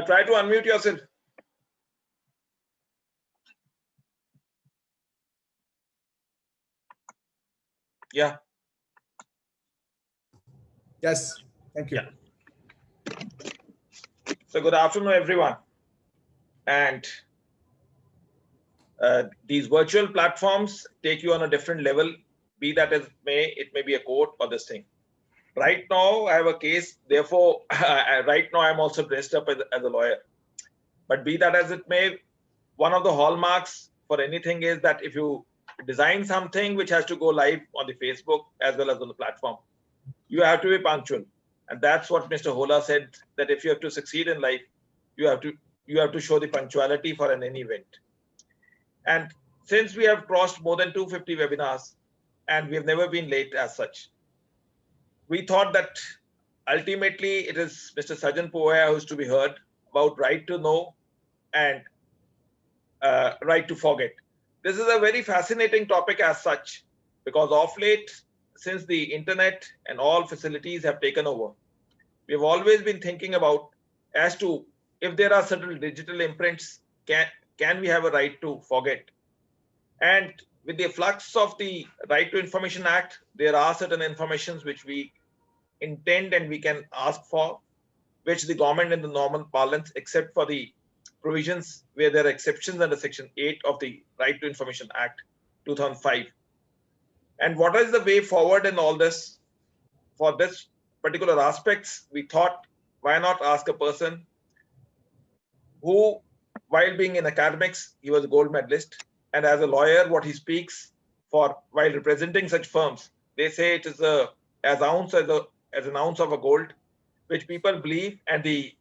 try to unmute yourself. Yeah. Yes, thank you. Yeah. So good afternoon, everyone. And these virtual platforms take you on a different level, be that as it may be a court or this thing. Right now, I have a case. Therefore, right now, I'm also dressed up as a lawyer. But be that as it may, one of the hallmarks for anything is that if you design something which has to go live on the Facebook as well as on the platform, you have to be punctual. And that's what Mr. Hola said, that if you have to succeed in life, you have to show the punctuality for any event. And since we have crossed more than 250 webinars and we have never been late as such, we thought that ultimately it is Mr. Sajan Poya who's to be heard about right to know and right to forget. This is a very fascinating topic as such, because of late, since the internet and all facilities have taken over, we have always been thinking about as to if there are certain digital imprints, can we have a right to forget? And with the flux of the Right to Information Act, there are certain informations which we intend and we can ask for, which the government in the normal parlance, except for the provisions where there are exceptions under Section 8 of the Right to Information Act 2005. And what is the way forward in all this? For this particular aspects, we thought, why not ask a person who, while being in academics, he was a gold medalist, and as a lawyer, what he speaks for while representing such firms, they say it is as an ounce of a gold, which people believe, and the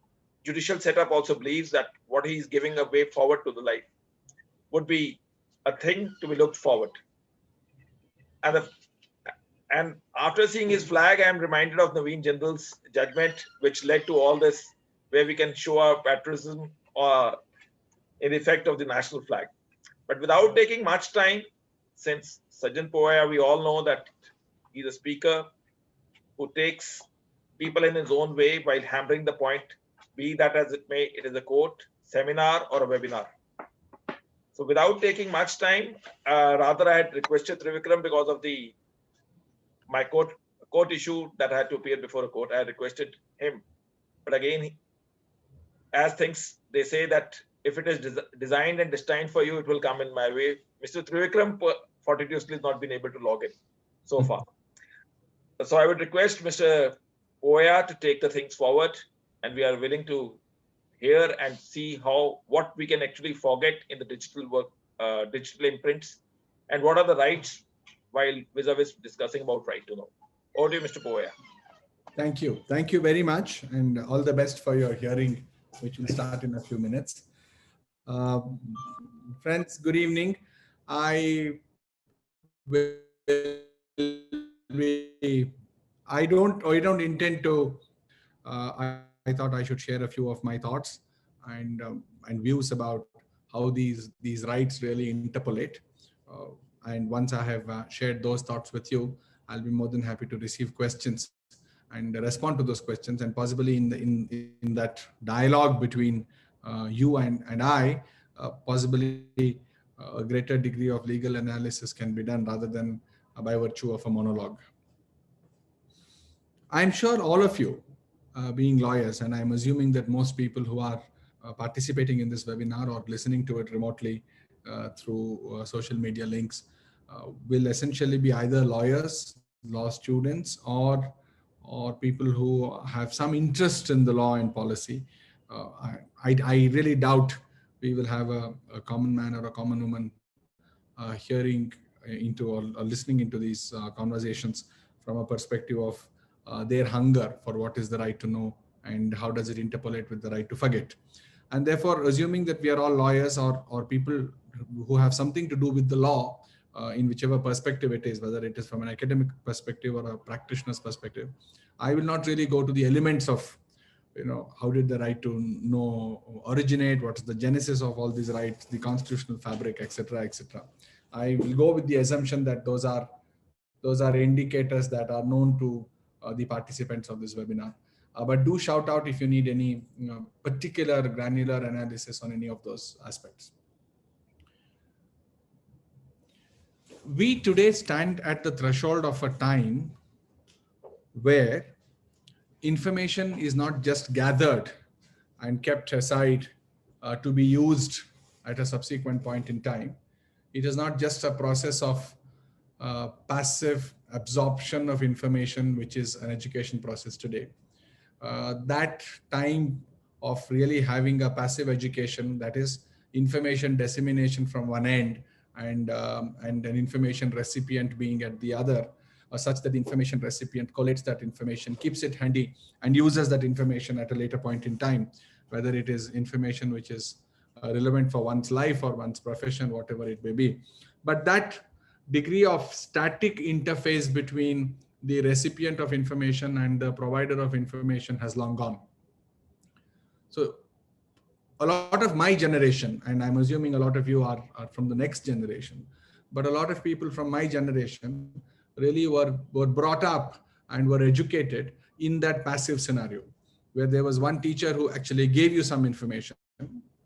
judicial setup also believes that what he is giving a way forward to the life would be a thing to be looked forward. And after seeing his flag, I am reminded of Naveen Jindal's judgment, which led to all this, where we can show our patriotism in effect of the national flag. But without taking much time, since Sajan Poya, we all know that he's a speaker who takes people in his own way while hammering the point, be that as it may, it is a court, seminar, or a webinar. So without taking much time, rather I had requested Trivikram because of my court issue that I had to appear before a court. I had requested him. But again, as things, they say that if it is designed and destined for you, it will come in my way. Mr. Trivikram fortuitously has not been able to log in so far. So I would request Mr. Poya to take the things forward, and we are willing to hear and see what we can actually forget in the digital work, digital imprints, and what are the rights while vis-a-vis discussing about right to know. Over to you, Mr. Poya. Thank you. Thank you very much, and all the best for your hearing, which will start in a few minutes. Friends, good evening. I don't intend to. I thought I should share a few of my thoughts and views about how these rights really interpolate. And once I have shared those thoughts with you, I'll be more than happy to receive questions and respond to those questions. And possibly in that dialogue between you and I, possibly a greater degree of legal analysis can be done rather than by virtue of a monologue. I'm sure all of you, being lawyers, and I'm assuming that most people who are participating in this webinar or listening to it remotely through social media links, will essentially be either lawyers, law students, or people who have some interest in the law and policy. I really doubt we will have a common man or a common woman hearing into or listening into these conversations from a perspective of their hunger for what is the right to know and how does it interpolate with the right to forget. And therefore, assuming that we are all lawyers or people who have something to do with the law in whichever perspective it is, whether it is from an academic perspective or a practitioner's perspective, I will not really go to the elements of, how did the right to know originate, what is the genesis of all these rights, the constitutional fabric, etc., etc. I will go with the assumption that those are indicators that are known to the participants of this webinar. But do shout out if you need any particular granular analysis on any of those aspects. We today stand at the threshold of a time where information is not just gathered and kept aside to be used at a subsequent point in time. It is not just a process of passive absorption of information, which is an education process today. That time of really having a passive education, that is information dissemination from one end and an information recipient being at the other, such that the information recipient collates that information, keeps it handy, and uses that information at a later point in time, whether it is information which is relevant for one's life or one's profession, whatever it may be. But that degree of static interface between the recipient of information and the provider of information has long gone. So a lot of my generation, and I'm assuming a lot of you are from the next generation, but a lot of people from my generation really were brought up and were educated in that passive scenario, where there was one teacher who actually gave you some information.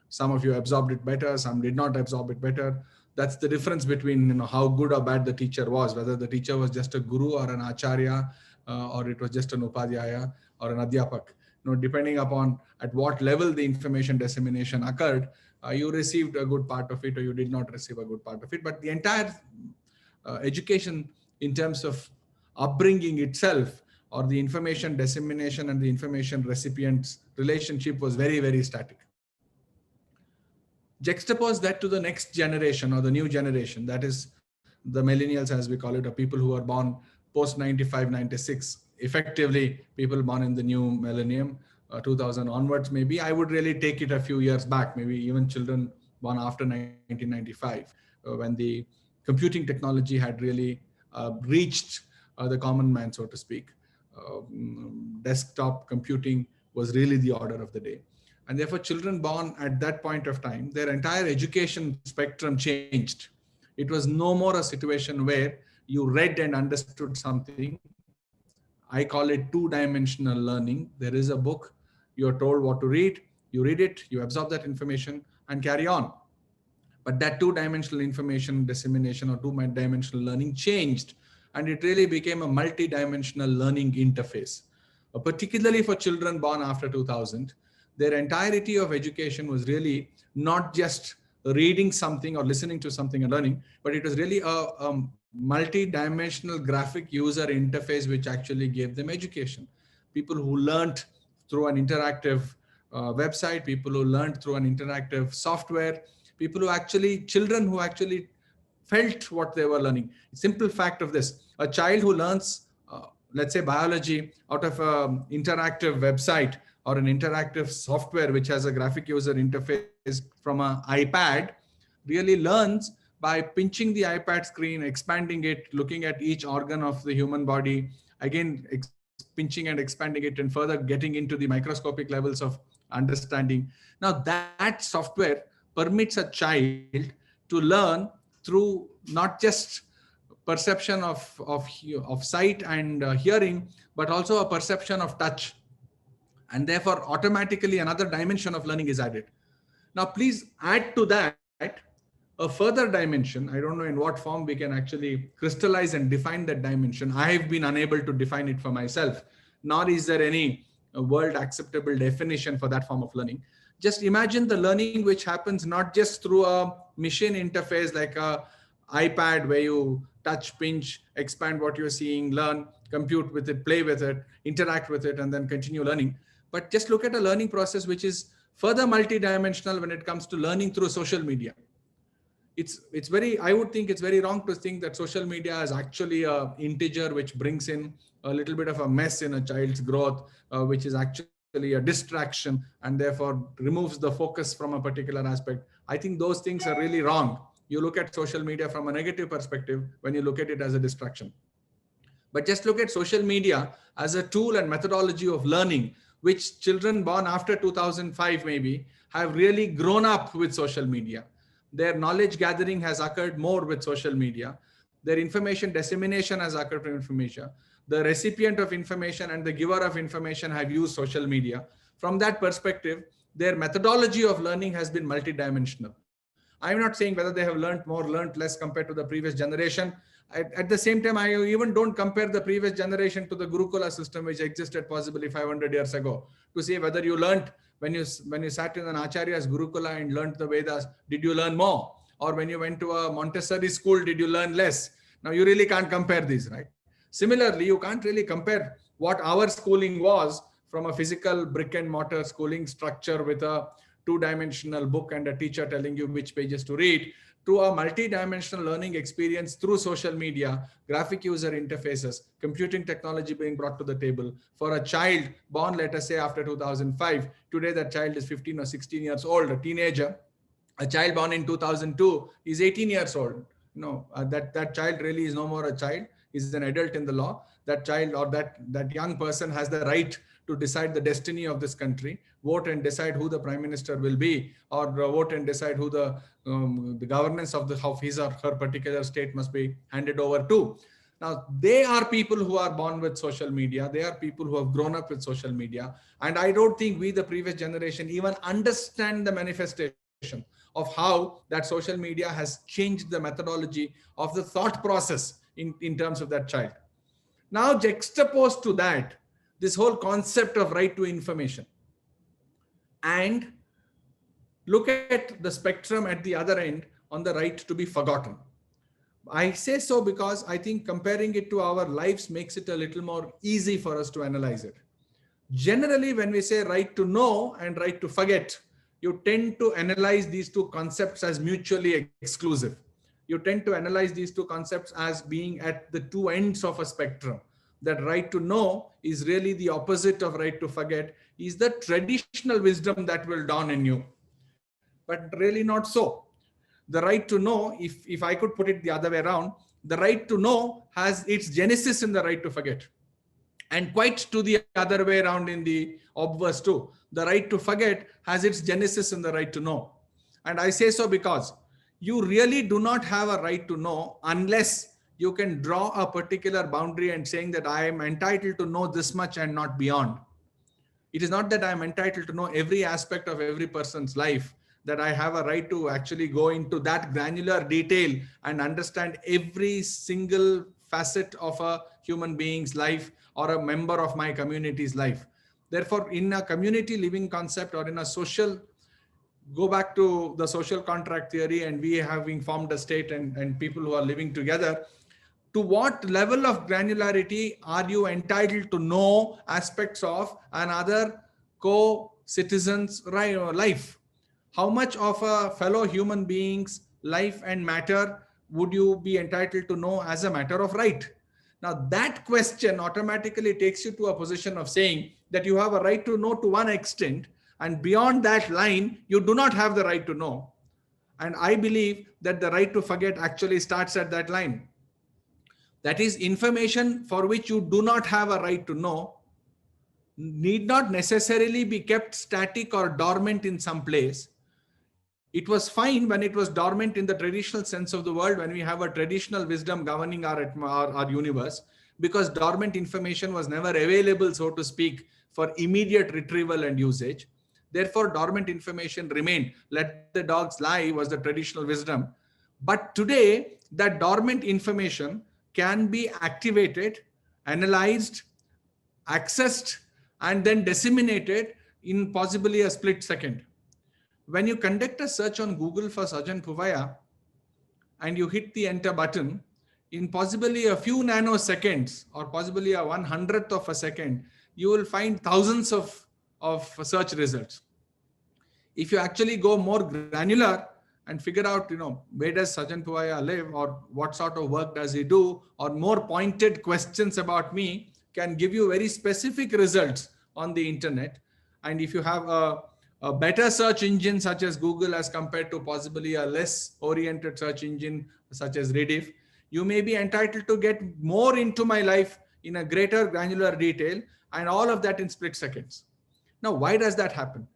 Some of you absorbed it better, some did not absorb it better. That's the difference between how good or bad the teacher was, whether the teacher was just a guru or an acharya, or it was just an upadhyaya or an adhyapak. Depending upon at what level the information dissemination occurred, you received a good part of it or you did not receive a good part of it. But the entire education in terms of upbringing itself, or the information dissemination and the information recipient's relationship, was very, very static. Juxtapose that to the next generation or the new generation, that is the millennials, as we call it, or people who are born post 95, 96, effectively people born in the new millennium, 2000 onwards maybe. I would really take it a few years back, maybe even children born after 1995, when the computing technology had really reached the common man, so to speak. Desktop computing was really the order of the day. And therefore, children born at that point of time, their entire education spectrum changed. It was no more a situation where you read and understood something. I call it two-dimensional learning. There is a book, you're told what to read, you read it, you absorb that information and carry on. But that two-dimensional information dissemination or two-dimensional learning changed, and it really became a multi-dimensional learning interface. Particularly for children born after 2000, their entirety of education was really not just reading something or listening to something and learning, but it was really a multi-dimensional graphic user interface which actually gave them education. People who learned through an interactive website, people who learned through an interactive software, people who actually, children who actually felt what they were learning. Simple fact of this, a child who learns, let's say biology, out of an interactive website or an interactive software which has a graphic user interface from an iPad, really learns by pinching the iPad screen, expanding it, looking at each organ of the human body, again, pinching and expanding it, and further getting into the microscopic levels of understanding. Now that software permits a child to learn through not just perception of sight and hearing, but also a perception of touch. And therefore, automatically another dimension of learning is added. Now, please add to that a further dimension. I don't know in what form we can actually crystallize and define that dimension. I have been unable to define it for myself, nor is there any world acceptable definition for that form of learning. Just imagine the learning which happens not just through a machine interface like a iPad where you touch, pinch, expand what you're seeing, learn, compute with it, play with it, interact with it, and then continue learning. But just look at a learning process which is further multidimensional when it comes to learning through social media. It's very, I would think it's very wrong to think that social media is actually an integer which brings in a little bit of a mess in a child's growth, which is actually a distraction and therefore removes the focus from a particular aspect. I think those things are really wrong. You look at social media from a negative perspective when you look at it as a distraction. But just look at social media as a tool and methodology of learning, which children born after 2005 maybe have really grown up with social media. Their knowledge gathering has occurred more with social media. Their information dissemination has occurred from information. the recipient of information and the giver of information have used social media. From that perspective, their methodology of learning has been multidimensional. I'm not saying whether they have learned more, learned less compared to the previous generation. At the same time, I even don't compare the previous generation to the Gurukula system, which existed possibly 500 years ago, to say whether you learned when you sat in an Acharya's Gurukula and learned the Vedas, did you learn more? Or when you went to a Montessori school, did you learn less? Now, you really can't compare these, right? Similarly, you can't really compare what our schooling was from a physical brick and mortar schooling structure with a two-dimensional book and a teacher telling you which pages to read, to a multi-dimensional learning experience through social media, graphic user interfaces, computing technology being brought to the table. For a child born, let us say, after 2005, today that child is 15 or 16 years old, a teenager. A child born in 2002 is 18 years old. That child really is no more a child. He's an adult in the law. That child or that young person has the right to decide the destiny of this country, vote and decide who the prime minister will be, or vote and decide who the governance of his or her particular state must be handed over to. Now, they are people who are born with social media. They are people who have grown up with social media. And I don't think we, the previous generation, even understand the manifestation of how that social media has changed the methodology of the thought process in terms of that child. Now, juxtaposed to that, this whole concept of right to information, and look at the spectrum at the other end on the right to be forgotten. I say so because I think comparing it to our lives makes it a little more easy for us to analyze it. Generally, when we say right to know and right to forget, you tend to analyze these two concepts as mutually exclusive. You tend to analyze these two concepts as being at the two ends of a spectrum. That right to know is really the opposite of right to forget, is the traditional wisdom that will dawn in you. But really not so. The right to know, if I could put it the other way around, the right to know has its genesis in the right to forget. And quite to the other way around in the obverse too. The right to forget has its genesis in the right to know. And I say so because you really do not have a right to know unless you can draw a particular boundary and saying that I am entitled to know this much and not beyond. It is not that I am entitled to know every aspect of every person's life, that I have a right to actually go into that granular detail and understand every single facet of a human being's life or a member of my community's life. Therefore, in a community living concept or in a social, go back to the social contract theory and we having formed a state and people who are living together, to what level of granularity are you entitled to know aspects of another co-citizen's life? How much of a fellow human being's life and matter would you be entitled to know as a matter of right? Now, that question automatically takes you to a position of saying that you have a right to know to one extent, and beyond that line, you do not have the right to know. And I believe that the right to forget actually starts at that line. That is, information for which you do not have a right to know need not necessarily be kept static or dormant in some place. It was fine when it was dormant in the traditional sense of the word, when we have a traditional wisdom governing our universe, because dormant information was never available, so to speak, for immediate retrieval and usage. Therefore, dormant information remained. Let the dogs lie was the traditional wisdom. But today, that dormant information can be activated, analyzed, accessed, and then disseminated in possibly a split second. When you conduct a search on Google for Sajan Puvaya and you hit the enter button, in possibly a few nanoseconds or possibly a 1/100th of a second, you will find thousands of search results. If you actually go more granular and figure out, where does Sajan Puvaya live, or what sort of work does he do, or more pointed questions about me can give you very specific results on the internet. And if you have a better search engine such as Google as compared to possibly a less oriented search engine such as Rediff, you may be entitled to get more into my life in a greater granular detail, and all of that in split seconds. Now, why does that happen?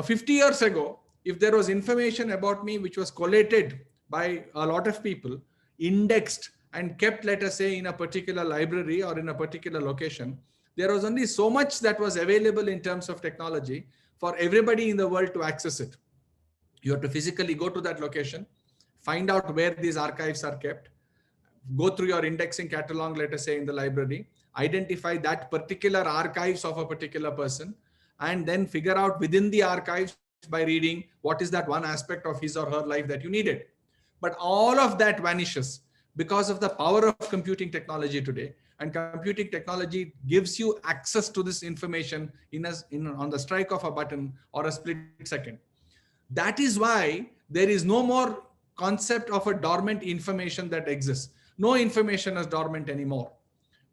50 years ago, if there was information about me which was collated by a lot of people, indexed and kept, let us say, in a particular library or in a particular location, there was only so much that was available in terms of technology for everybody in the world to access it. You have to physically go to that location, find out where these archives are kept, go through your indexing catalog, let us say in the library, identify that particular archives of a particular person, and then figure out within the archives by reading what is that one aspect of his or her life that you needed. But all of that vanishes because of the power of computing technology today. And computing technology gives you access to this information on the strike of a button or a split second. That is why there is no more concept of a dormant information that exists. No information is dormant anymore.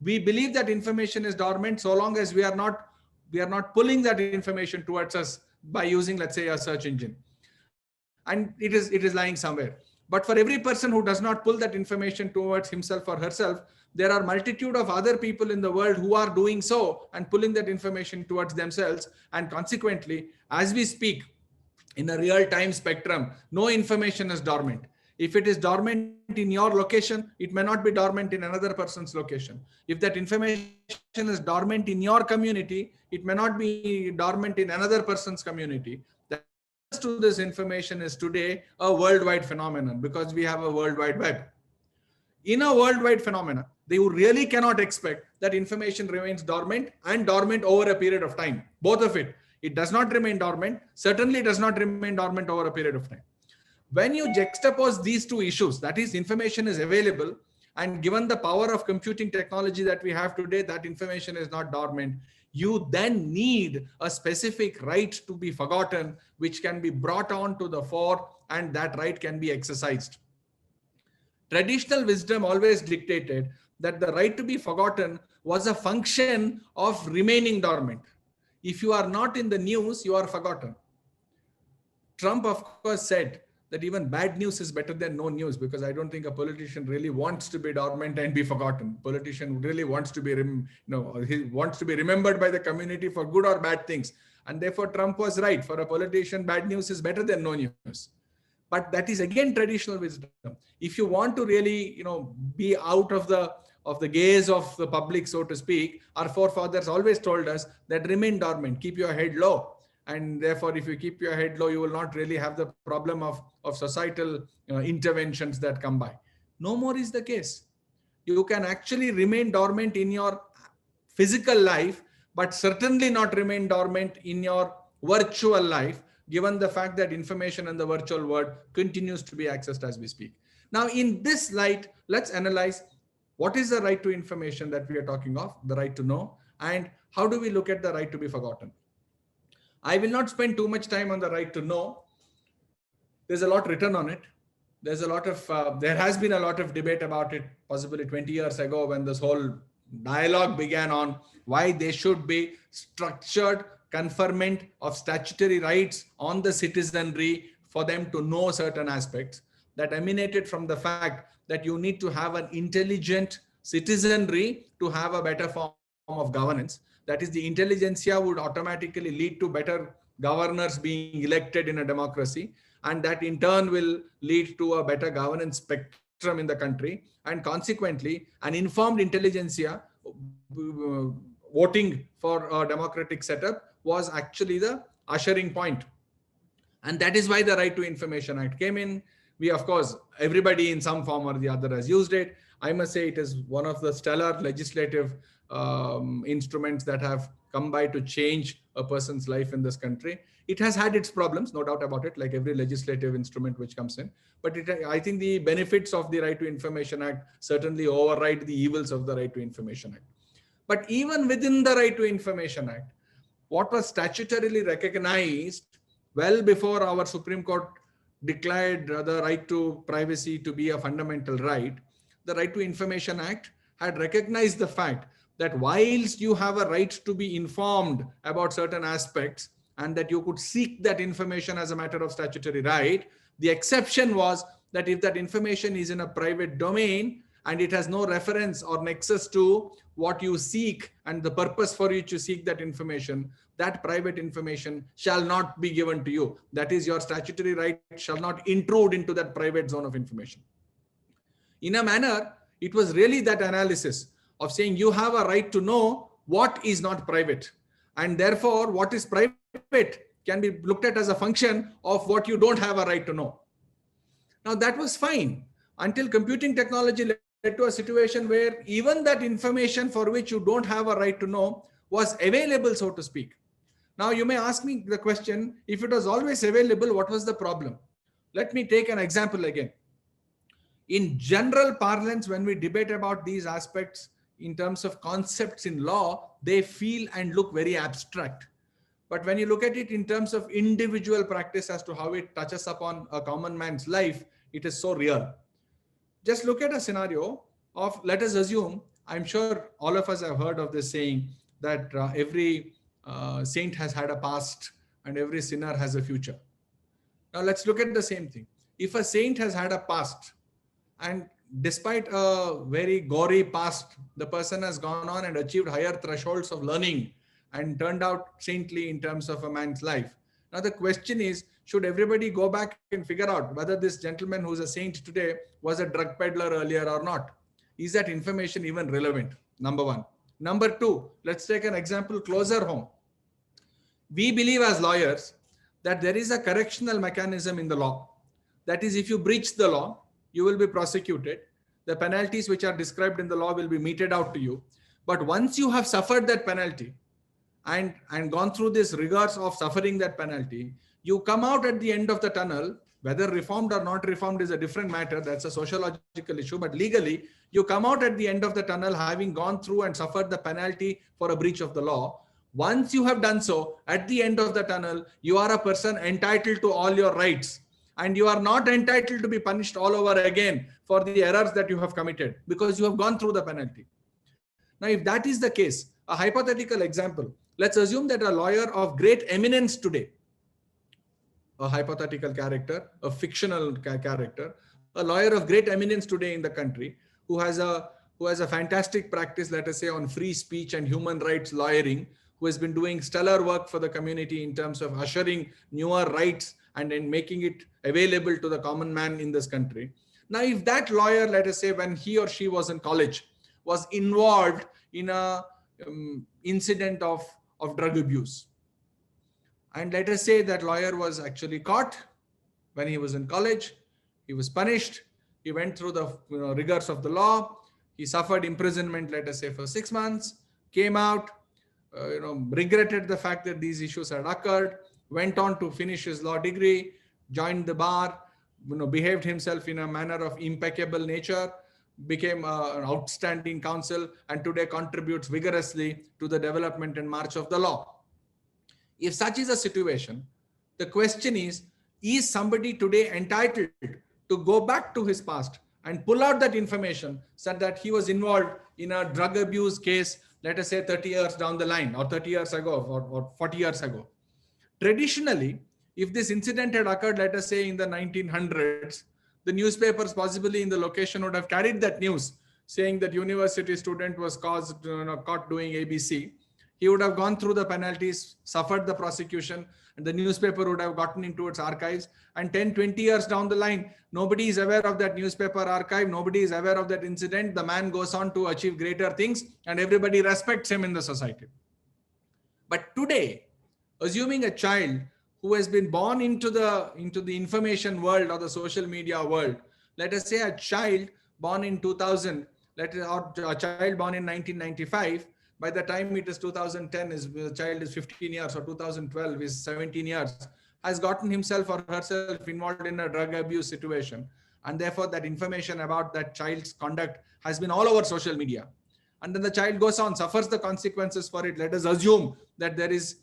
We believe that information is dormant so long as we are not pulling that information towards us by using, let's say, a search engine. And it is lying somewhere. But for every person who does not pull that information towards himself or herself, there are multitude of other people in the world who are doing so and pulling that information towards themselves. And consequently, as we speak, in a real-time spectrum, no information is dormant. If it is dormant in your location, it may not be dormant in another person's location. If that information is dormant in your community, it may not be dormant in another person's community. The access to this information is today a worldwide phenomenon because we have a World Wide Web. In a worldwide phenomena, they really cannot expect that information remains dormant and dormant over a period of time. Both of it. It does not remain dormant, certainly does not remain dormant over a period of time. When you juxtapose these two issues, that is, information is available, and given the power of computing technology that we have today, that information is not dormant, you then need a specific right to be forgotten, which can be brought on to the fore, and that right can be exercised. Traditional wisdom always dictated that the right to be forgotten was a function of remaining dormant. If you are not in the news, you are forgotten. Trump, of course, said that even bad news is better than no news, because I don't think a politician really wants to be dormant and be forgotten. Politician really wants to be, he wants to be remembered by the community for good or bad things. And therefore, Trump was right. For a politician, bad news is better than no news. But that is again traditional wisdom. If you want to really, be out of the gaze of the public, so to speak, our forefathers always told us that remain dormant, keep your head low. And therefore, if you keep your head low, you will not really have the problem of societal interventions that come by. No more is the case. You can actually remain dormant in your physical life, but certainly not remain dormant in your virtual life, given the fact that information in the virtual world continues to be accessed as we speak. Now, in this light, let's analyze what is the right to information that we are talking of, the right to know, and how do we look at the right to be forgotten. I will not spend too much time on the right to know. There's a lot written on it. There has been a lot of debate about it, possibly 20 years ago, when this whole dialogue began on why there should be structured conferment of statutory rights on the citizenry for them to know certain aspects, that emanated from the fact that you need to have an intelligent citizenry to have a better form of governance. That is, the intelligentsia would automatically lead to better governors being elected in a democracy, and that in turn will lead to a better governance spectrum in the country. And consequently, an informed intelligentsia voting for a democratic setup was actually the ushering point. And that is why the Right to Information Act came in. We, of course, everybody in some form or the other has used it. I must say it is one of the stellar legislative instruments that have come by to change a person's life in this country. It has had its problems, no doubt about it, like every legislative instrument which comes in. But I think the benefits of the Right to Information Act certainly override the evils of the Right to Information Act. But even within the Right to Information Act, what was statutorily recognized well before our Supreme Court declared the right to privacy to be a fundamental right, the Right to Information Act had recognized the fact that whilst you have a right to be informed about certain aspects and that you could seek that information as a matter of statutory right, the exception was that if that information is in a private domain and it has no reference or nexus to what you seek and the purpose for which you seek that information, that private information shall not be given to you. That is, your statutory right shall not intrude into that private zone of information. In a manner, It was really that analysis of saying you have a right to know what is not private. And therefore, what is private can be looked at as a function of what you don't have a right to know. Now, that was fine until computing technology led to a situation where even that information for which you don't have a right to know was available, so to speak. Now, you may ask me the question, if it was always available, what was the problem? Let me take an example again. In general parlance, when we debate about these aspects in terms of concepts in law, they feel and look very abstract. But when you look at it in terms of individual practice as to how it touches upon a common man's life, it is so real. Just look at a scenario of, let us assume, I'm sure all of us have heard of this saying that every saint has had a past and every sinner has a future. Now let's look at the same thing. If a saint has had a past, and despite a very gory past, the person has gone on and achieved higher thresholds of learning and turned out saintly in terms of a man's life. Now the question is, should everybody go back and figure out whether this gentleman who's a saint today was a drug peddler earlier or not? Is that information even relevant? Number one. Number two, let's take an example closer home. We believe as lawyers that there is a correctional mechanism in the law. That is, if you breach the law, you will be prosecuted. The penalties which are described in the law will be meted out to you. But once you have suffered that penalty and gone through this rigors of suffering that penalty, you come out at the end of the tunnel. Whether reformed or not reformed is a different matter. That's a sociological issue. But legally, you come out at the end of the tunnel having gone through and suffered the penalty for a breach of the law. Once you have done so, at the end of the tunnel, you are a person entitled to all your rights. And you are not entitled to be punished all over again for the errors that you have committed because you have gone through the penalty. Now, if that is the case, a hypothetical example, let's assume that a lawyer of great eminence today, a hypothetical character, a fictional character, a lawyer of great eminence today in the country who has a fantastic practice, let us say, on free speech and human rights lawyering, who has been doing stellar work for the community in terms of ushering newer rights and then making it available to the common man in this country. Now, if that lawyer, let us say, when he or she was in college, was involved in a incident of drug abuse, and let us say that lawyer was actually caught when he was in college, he was punished, he went through the rigors of the law, he suffered imprisonment, let us say, for 6 months, came out, regretted the fact that these issues had occurred, went on to finish his law degree, joined the bar, behaved himself in a manner of impeccable nature, became an outstanding counsel, and today contributes vigorously to the development and march of the law. If such is a situation, the question is somebody today entitled to go back to his past and pull out that information so that he was involved in a drug abuse case, let us say 30 years down the line, or 30 years ago, or 40 years ago? Traditionally, if this incident had occurred, let us say in the 1900s, the newspapers possibly in the location would have carried that news saying that university student was caught doing ABC. He would have gone through the penalties, suffered the prosecution, and the newspaper would have gotten into its archives. And 10, 20 years down the line, nobody is aware of that newspaper archive. Nobody is aware of that incident. The man goes on to achieve greater things and everybody respects him in the society. But today, assuming a child who has been born into the information world or the social media world, let us say a child born in 2000, or a child born in 1995, by the time it is 2010, the child is 15 years, or 2012 is 17 years, has gotten himself or herself involved in a drug abuse situation. And therefore that information about that child's conduct has been all over social media. And then the child goes on, suffers the consequences for it. Let us assume that there is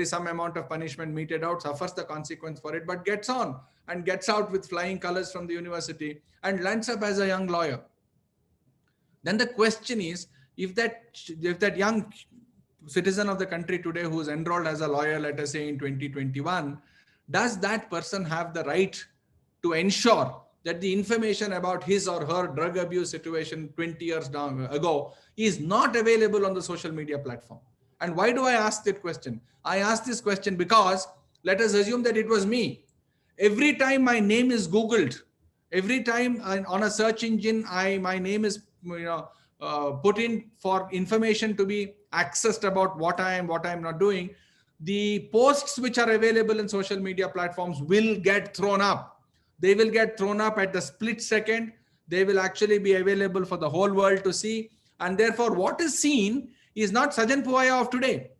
some amount of punishment meted out, suffers the consequence for it, but gets on and gets out with flying colors from the university and lands up as a young lawyer. Then the question is, if that young citizen of the country today who is enrolled as a lawyer, let us say in 2021, does that person have the right to ensure that the information about his or her drug abuse situation 20 years ago is not available on the social media platform? And why do I ask that question? I ask this question because let us assume that it was me. Every time my name is Googled, every time on a search engine, my name is put in for information to be accessed about what I am not doing, the posts which are available in social media platforms will get thrown up. They will get thrown up at the split second. They will actually be available for the whole world to see. And therefore, what is seen is not Sajan Puaya of today.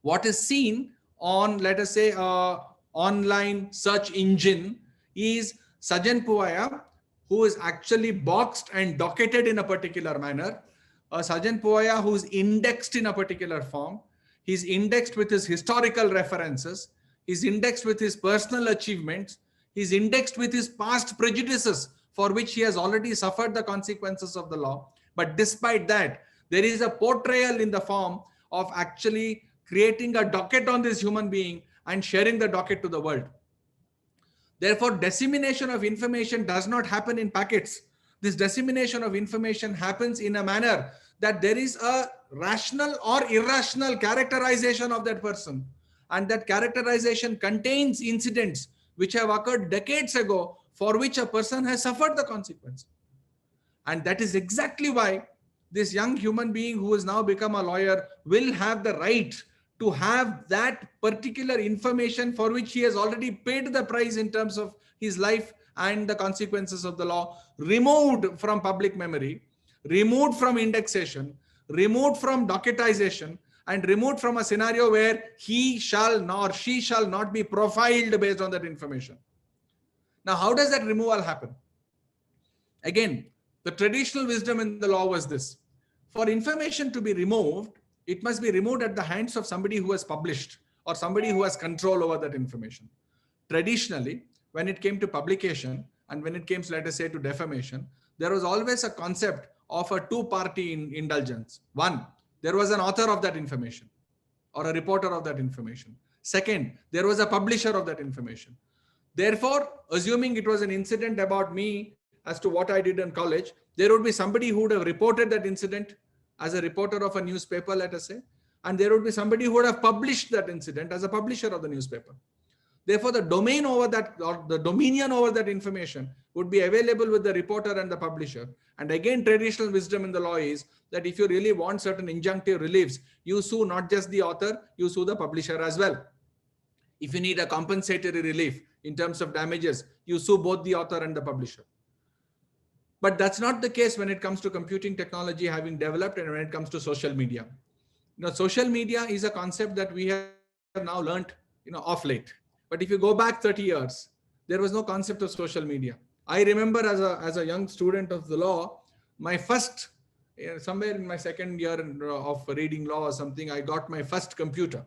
What is seen on, let us say, online search engine is Sajan Puaya, who is actually boxed and docketed in a particular manner. A Sajan Puaya who is indexed in a particular form. He's indexed with his historical references. He's indexed with his personal achievements. He's indexed with his past prejudices for which he has already suffered the consequences of the law. But despite that, there is a portrayal in the form of actually creating a docket on this human being and sharing the docket to the world. Therefore, dissemination of information does not happen in packets. This dissemination of information happens in a manner that there is a rational or irrational characterization of that person. And that characterization contains incidents which have occurred decades ago for which a person has suffered the consequence. And that is exactly why this young human being who has now become a lawyer will have the right to have that particular information for which he has already paid the price in terms of his life and the consequences of the law removed from public memory, removed from indexation, removed from docketization, and removed from a scenario where he shall nor she shall not be profiled based on that information. Now, how does that removal happen? Again, the traditional wisdom in the law was this. For information to be removed, it must be removed at the hands of somebody who has published or somebody who has control over that information. Traditionally, when it came to publication and when it came, let us say, to defamation, there was always a concept of a two-party indulgence. One, there was an author of that information or a reporter of that information. Second, there was a publisher of that information. Therefore, assuming it was an incident about me as to what I did in college, there would be somebody who would have reported that incident as a reporter of a newspaper, let us say, and there would be somebody who would have published that incident as a publisher of the newspaper. Therefore, the domain over that, or the dominion over that information would be available with the reporter and the publisher. And again, traditional wisdom in the law is that if you really want certain injunctive reliefs, you sue not just the author, you sue the publisher as well. If you need a compensatory relief in terms of damages, you sue both the author and the publisher. But that's not the case when it comes to computing technology having developed and when it comes to social media. Social media is a concept that we have now learned, of late. But if you go back 30 years, there was no concept of social media. I remember as a young student of the law, my first, somewhere in my second year of reading law or something, I got my first computer.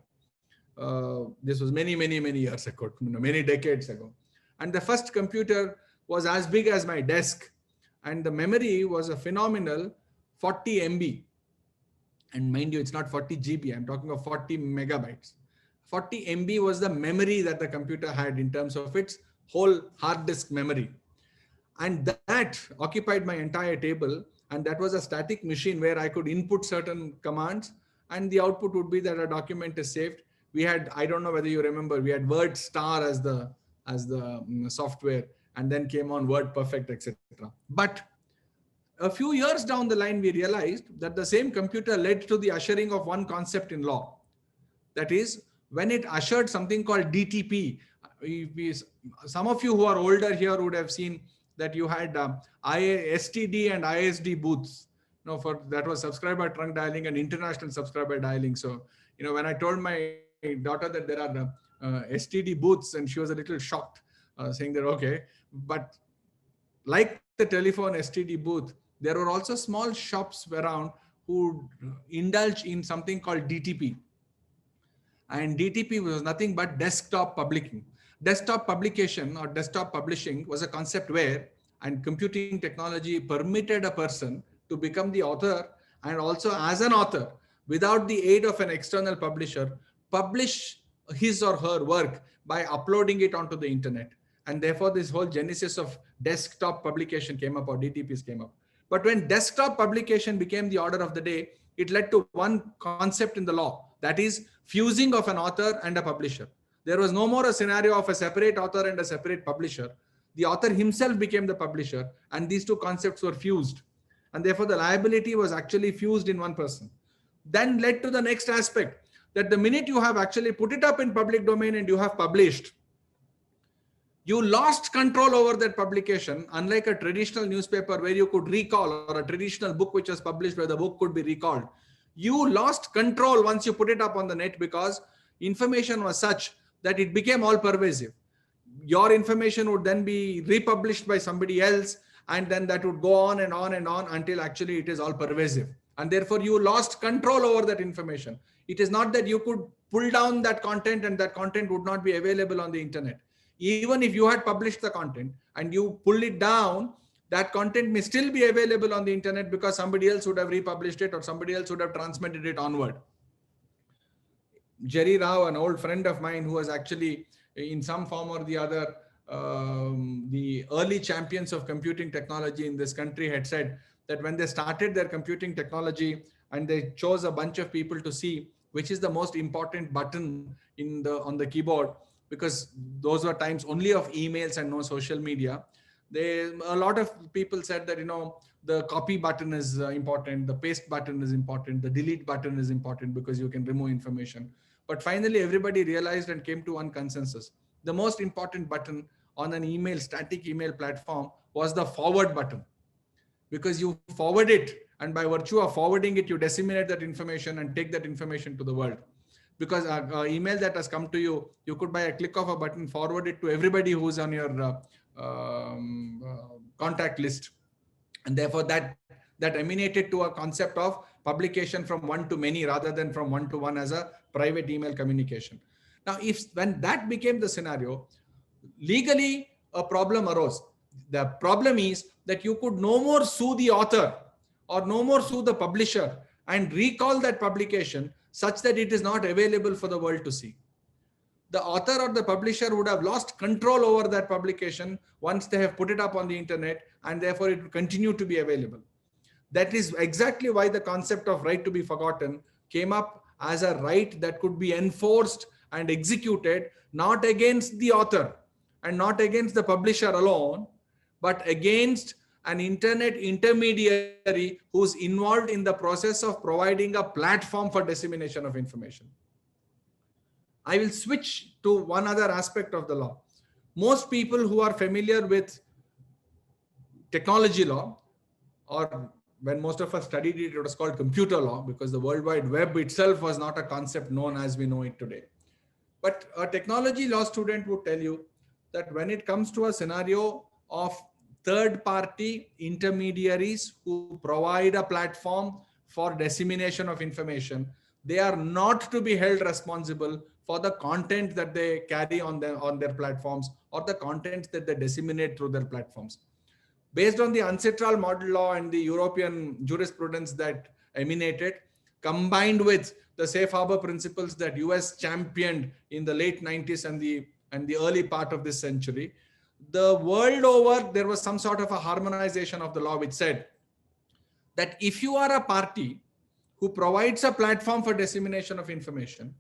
This was many, many, many years ago, many decades ago. And the first computer was as big as my desk. And the memory was a phenomenal 40 MB. And mind you, it's not 40 GB. I'm talking of 40 megabytes. 40 MB was the memory that the computer had in terms of its whole hard disk memory. And that occupied my entire table. And that was a static machine where I could input certain commands. And the output would be that a document is saved. We had, I don't know whether you remember, we had WordStar as the software. And then came on WordPerfect, etc. But a few years down the line, we realized that the same computer led to the ushering of one concept in law. That is, when it ushered something called DTP. Some of you who are older here would have seen that you had STD and ISD booths. For that was subscriber trunk dialing and international subscriber dialing. So, when I told my daughter that there are STD booths, and she was a little shocked, saying that, okay, but like the telephone STD booth, there were also small shops around who indulge in something called DTP. And DTP was nothing but desktop publishing. Desktop publication or desktop publishing was a concept where, and computing technology permitted a person to become the author and also as an author, without the aid of an external publisher, publish his or her work by uploading it onto the internet. And therefore, this whole genesis of desktop publication came up, or DTPs came up. But when desktop publication became the order of the day, it led to one concept in the law, that is fusing of an author and a publisher. There was no more a scenario of a separate author and a separate publisher. The author himself became the publisher, and these two concepts were fused. and therefore the liability was actually fused in one person. Then led to the next aspect, that the minute you have actually put it up in public domain and you have published, you lost control over that publication, unlike a traditional newspaper where you could recall, or a traditional book which was published where the book could be recalled. You lost control once you put it up on the net, because information was such that it became all pervasive. Your information would then be republished by somebody else, and then that would go on and on and on until actually it is all pervasive. And therefore you lost control over that information. It is not that you could pull down that content and that content would not be available on the internet. Even if you had published the content and you pull it down, that content may still be available on the internet because somebody else would have republished it or somebody else would have transmitted it onward. Jerry Rao, an old friend of mine who was actually in some form or the other the early champions of computing technology in this country, had said that when they started their computing technology and they chose a bunch of people to see which is the most important button on the keyboard, because those were times only of emails and no social media, a lot of people said that, the copy button is important, the paste button is important, the delete button is important because you can remove information. But finally, everybody realized and came to one consensus. The most important button on an static email platform was the forward button, because you forward it, and by virtue of forwarding it, you disseminate that information and take that information to the world. Because an email that has come to you, you could by a click of a button forward it to everybody who's on your contact list. And therefore that emanated to a concept of publication from one to many rather than from one to one as a private email communication. Now, when that became the scenario, legally a problem arose. The problem is that you could no more sue the author or no more sue the publisher and recall that publication such that it is not available for the world to see. The author or the publisher would have lost control over that publication once they have put it up on the internet, and therefore it will continue to be available. That is exactly why the concept of right to be forgotten came up as a right that could be enforced and executed, not against the author and not against the publisher alone, but against an internet intermediary who's involved in the process of providing a platform for dissemination of information. I will switch to one other aspect of the law. Most people who are familiar with technology law, or when most of us studied it, it was called computer law, because the World Wide Web itself was not a concept known as we know it today. But a technology law student would tell you that when it comes to a scenario of third-party intermediaries who provide a platform for dissemination of information, they are not to be held responsible for the content that they carry on their platforms or the content that they disseminate through their platforms. Based on the UNCITRAL model law and the European jurisprudence that emanated, combined with the safe harbor principles that US championed in the late 90s and the early part of this century, the world over, there was some sort of a harmonization of the law which said that if you are a party who provides a platform for dissemination of information,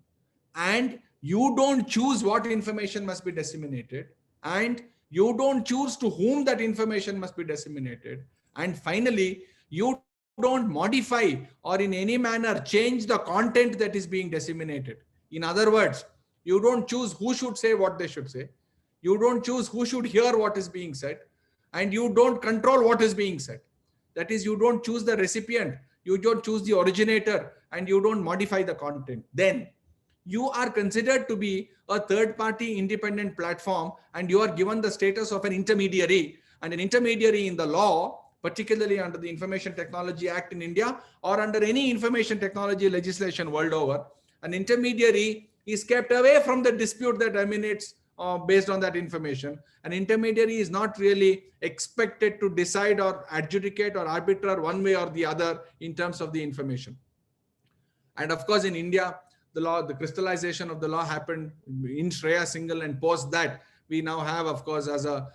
and you don't choose what information must be disseminated, and you don't choose to whom that information must be disseminated, and finally, you don't modify or in any manner change the content that is being disseminated. In other words, you don't choose who should say what they should say, you don't choose who should hear what is being said, and you don't control what is being said. That is, you don't choose the recipient, you don't choose the originator, and you don't modify the content. Then you are considered to be a third-party independent platform, and you are given the status of an intermediary. And an intermediary in the law, particularly under the Information Technology Act in India or under any information technology legislation world over, an intermediary is kept away from the dispute that emanates based on that information. An intermediary is not really expected to decide or adjudicate or arbitrate one way or the other in terms of the information. And of course, in India, the crystallization of the law happened in Shreya Singhal, and post that we now have, of course, as a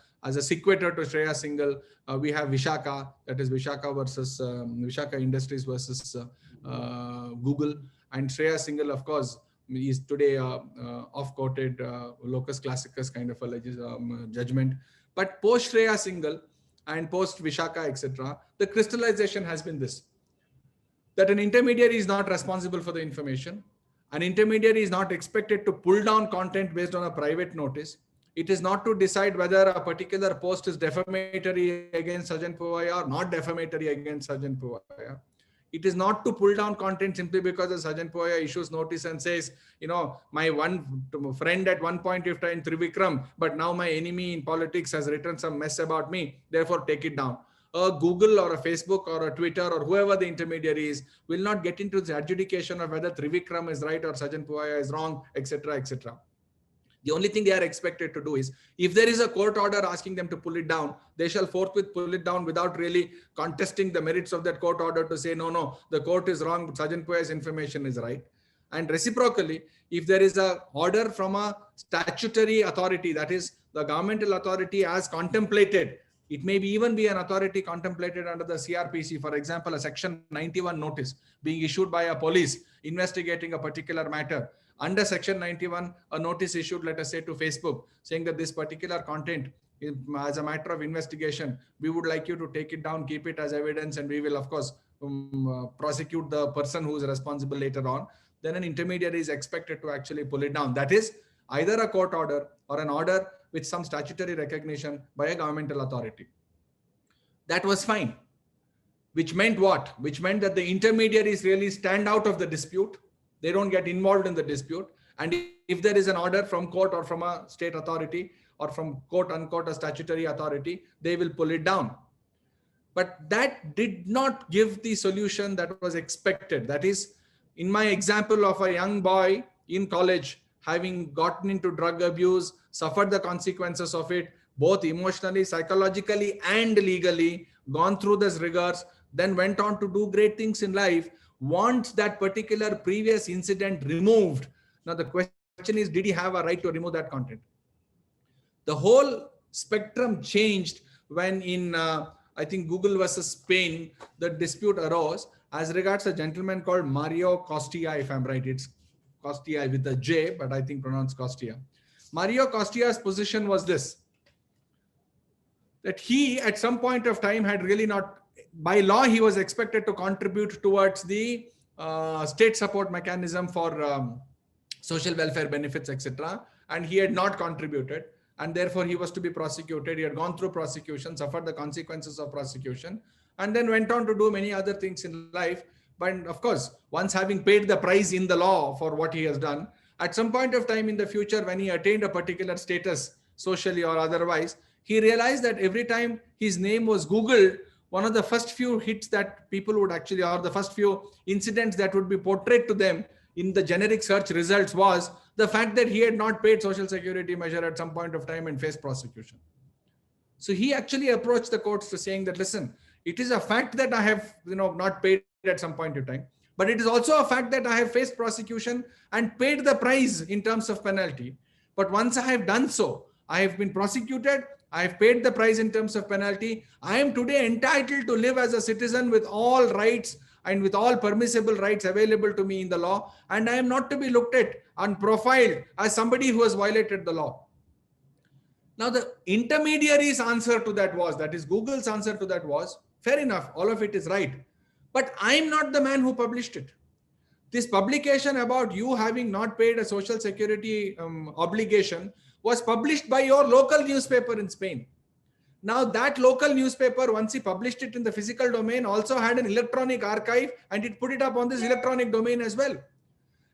sequitur to Shreya Singhal, we have Vishaka, that is Vishaka versus Vishaka Industries versus Google, and Shreya Singhal, of course, is today off-quoted locus classicus kind of a judgment. But post Shreya Singhal, and post Vishaka, etc., the crystallization has been this: that an intermediary is not responsible for the information. An intermediary is not expected to pull down content based on a private notice. It is not to decide whether a particular post is defamatory against Sajan Puvaya or not defamatory against Sajan Puvaya. It is not to pull down content simply because the Sajan Puvaya issues notice and says, my one friend at one point of time, Trivikram, but now my enemy in politics has written some mess about me, therefore take it down. A Google or a Facebook or a Twitter or whoever the intermediary is will not get into the adjudication of whether Trivikram is right or Sajan Puvaya is wrong, etc., etc. The only thing they are expected to do is, if there is a court order asking them to pull it down, they shall forthwith pull it down without really contesting the merits of that court order to say, no, the court is wrong, Sajan Puya's information is right. And reciprocally, if there is an order from a statutory authority, that is the governmental authority as contemplated, it may even be an authority contemplated under the CRPC, for example, a section 91 notice being issued by a police investigating a particular matter. Under section 91, a notice issued, let us say, to Facebook saying that this particular content, as a matter of investigation, we would like you to take it down, keep it as evidence, and we will, of course, prosecute the person who is responsible later on. Then an intermediary is expected to actually pull it down. That is either a court order or an order with some statutory recognition by a governmental authority. That was fine. Which meant what? Which meant that the intermediaries really stand out of the dispute. They don't get involved in the dispute. And if there is an order from court or from a state authority or from quote unquote a statutory authority, they will pull it down. But that did not give the solution that was expected. That is, in my example of a young boy in college having gotten into drug abuse, suffered the consequences of it, both emotionally, psychologically, and legally, gone through these rigors, then went on to do great things in life, wants that particular previous incident removed. Now the question is, did he have a right to remove that content? The whole spectrum changed when in, I think, Google versus Spain, the dispute arose as regards a gentleman called Mario Costia, if I'm right. It's Costia with a J, but I think pronounced Costia. Mario Costia's position was this, that he at some point of time had really not, by law, he was expected to contribute towards the state support mechanism for social welfare benefits, etc. And he had not contributed, and therefore he was to be prosecuted. He had gone through prosecution, suffered the consequences of prosecution, and then went on to do many other things in life. But of course, once having paid the price in the law for what he has done, at some point of time in the future, when he attained a particular status, socially or otherwise, he realized that every time his name was Googled, one of the first few hits that people would actually, or the first few incidents that would be portrayed to them in the generic search results was the fact that he had not paid social security measure at some point of time and faced prosecution. So he actually approached the courts to saying that, listen, it is a fact that I have not paid at some point in time, but it is also a fact that I have faced prosecution and paid the price in terms of penalty. But once I have done so, I have been prosecuted, I have paid the price in terms of penalty. I am today entitled to live as a citizen with all rights and with all permissible rights available to me in the law. And I am not to be looked at and profiled as somebody who has violated the law. Now, the intermediary's answer to that was, that is Google's answer to that was, fair enough, all of it is right. But I'm not the man who published it. This publication about you having not paid a social security obligation was published by your local newspaper in Spain. Now that local newspaper, once he published it in the physical domain, also had an electronic archive and it put it up on this electronic domain as well.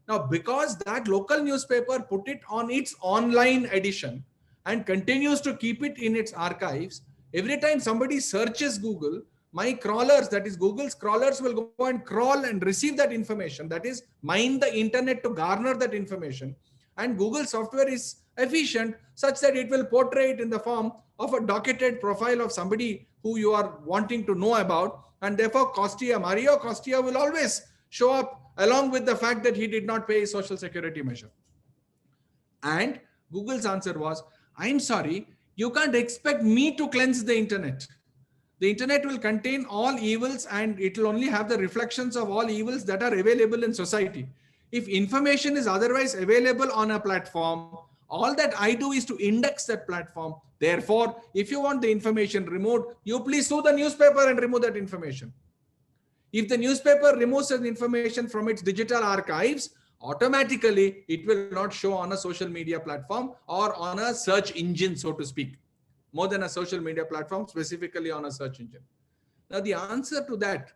Now, because that local newspaper put it on its online edition and continues to keep it in its archives, every time somebody searches Google, my crawlers, that is Google's crawlers, will go and crawl and receive that information. That is, mine the internet to garner that information. And Google software is efficient such that it will portray it in the form of a docketed profile of somebody who you are wanting to know about. And therefore, Mario Costia will always show up along with the fact that he did not pay his social security measure. And Google's answer was, I'm sorry, you can't expect me to cleanse the internet. The internet will contain all evils and it will only have the reflections of all evils that are available in society. If information is otherwise available on a platform, all that I do is to index that platform, Therefore, if you want the information removed, you please sue the newspaper and remove that information. If the newspaper removes the information from its digital archives, automatically it will not show on a social media platform or on a search engine, so to speak. More than a social media platform, specifically on a search engine. Now, the answer to that,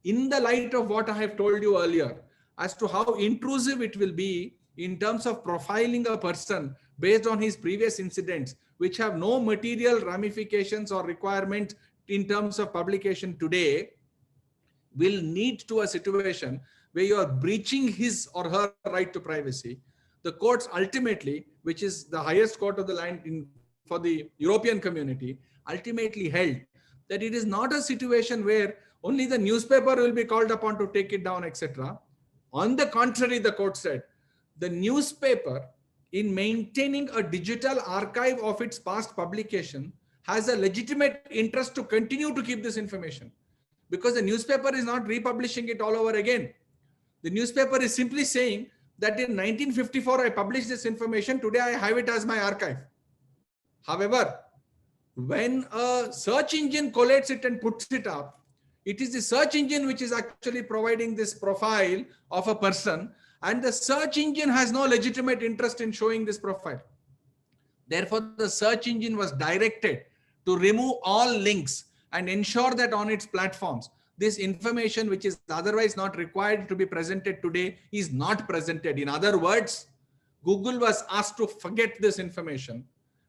in the light of what I have told you earlier, as to how intrusive it will be in terms of profiling a person based on his previous incidents, which have no material ramifications or requirement in terms of publication today, will lead to a situation where you are breaching his or her right to privacy. The courts ultimately, which is the highest court of the land for the European community, ultimately held that it is not a situation where only the newspaper will be called upon to take it down, etc. On the contrary, the court said, the newspaper, in maintaining a digital archive of its past publication, has a legitimate interest to continue to keep this information, because the newspaper is not republishing it all over again. The newspaper is simply saying that in 1954, I published this information. Today, I have it as my archive. However, when a search engine collates it and puts it up, it is the search engine which is actually providing this profile of a person, and the search engine has no legitimate interest in showing this profile. Therefore, the search engine was directed to remove all links and ensure that on its platforms, this information which is otherwise not required to be presented today is not presented. In other words, Google was asked to forget this information,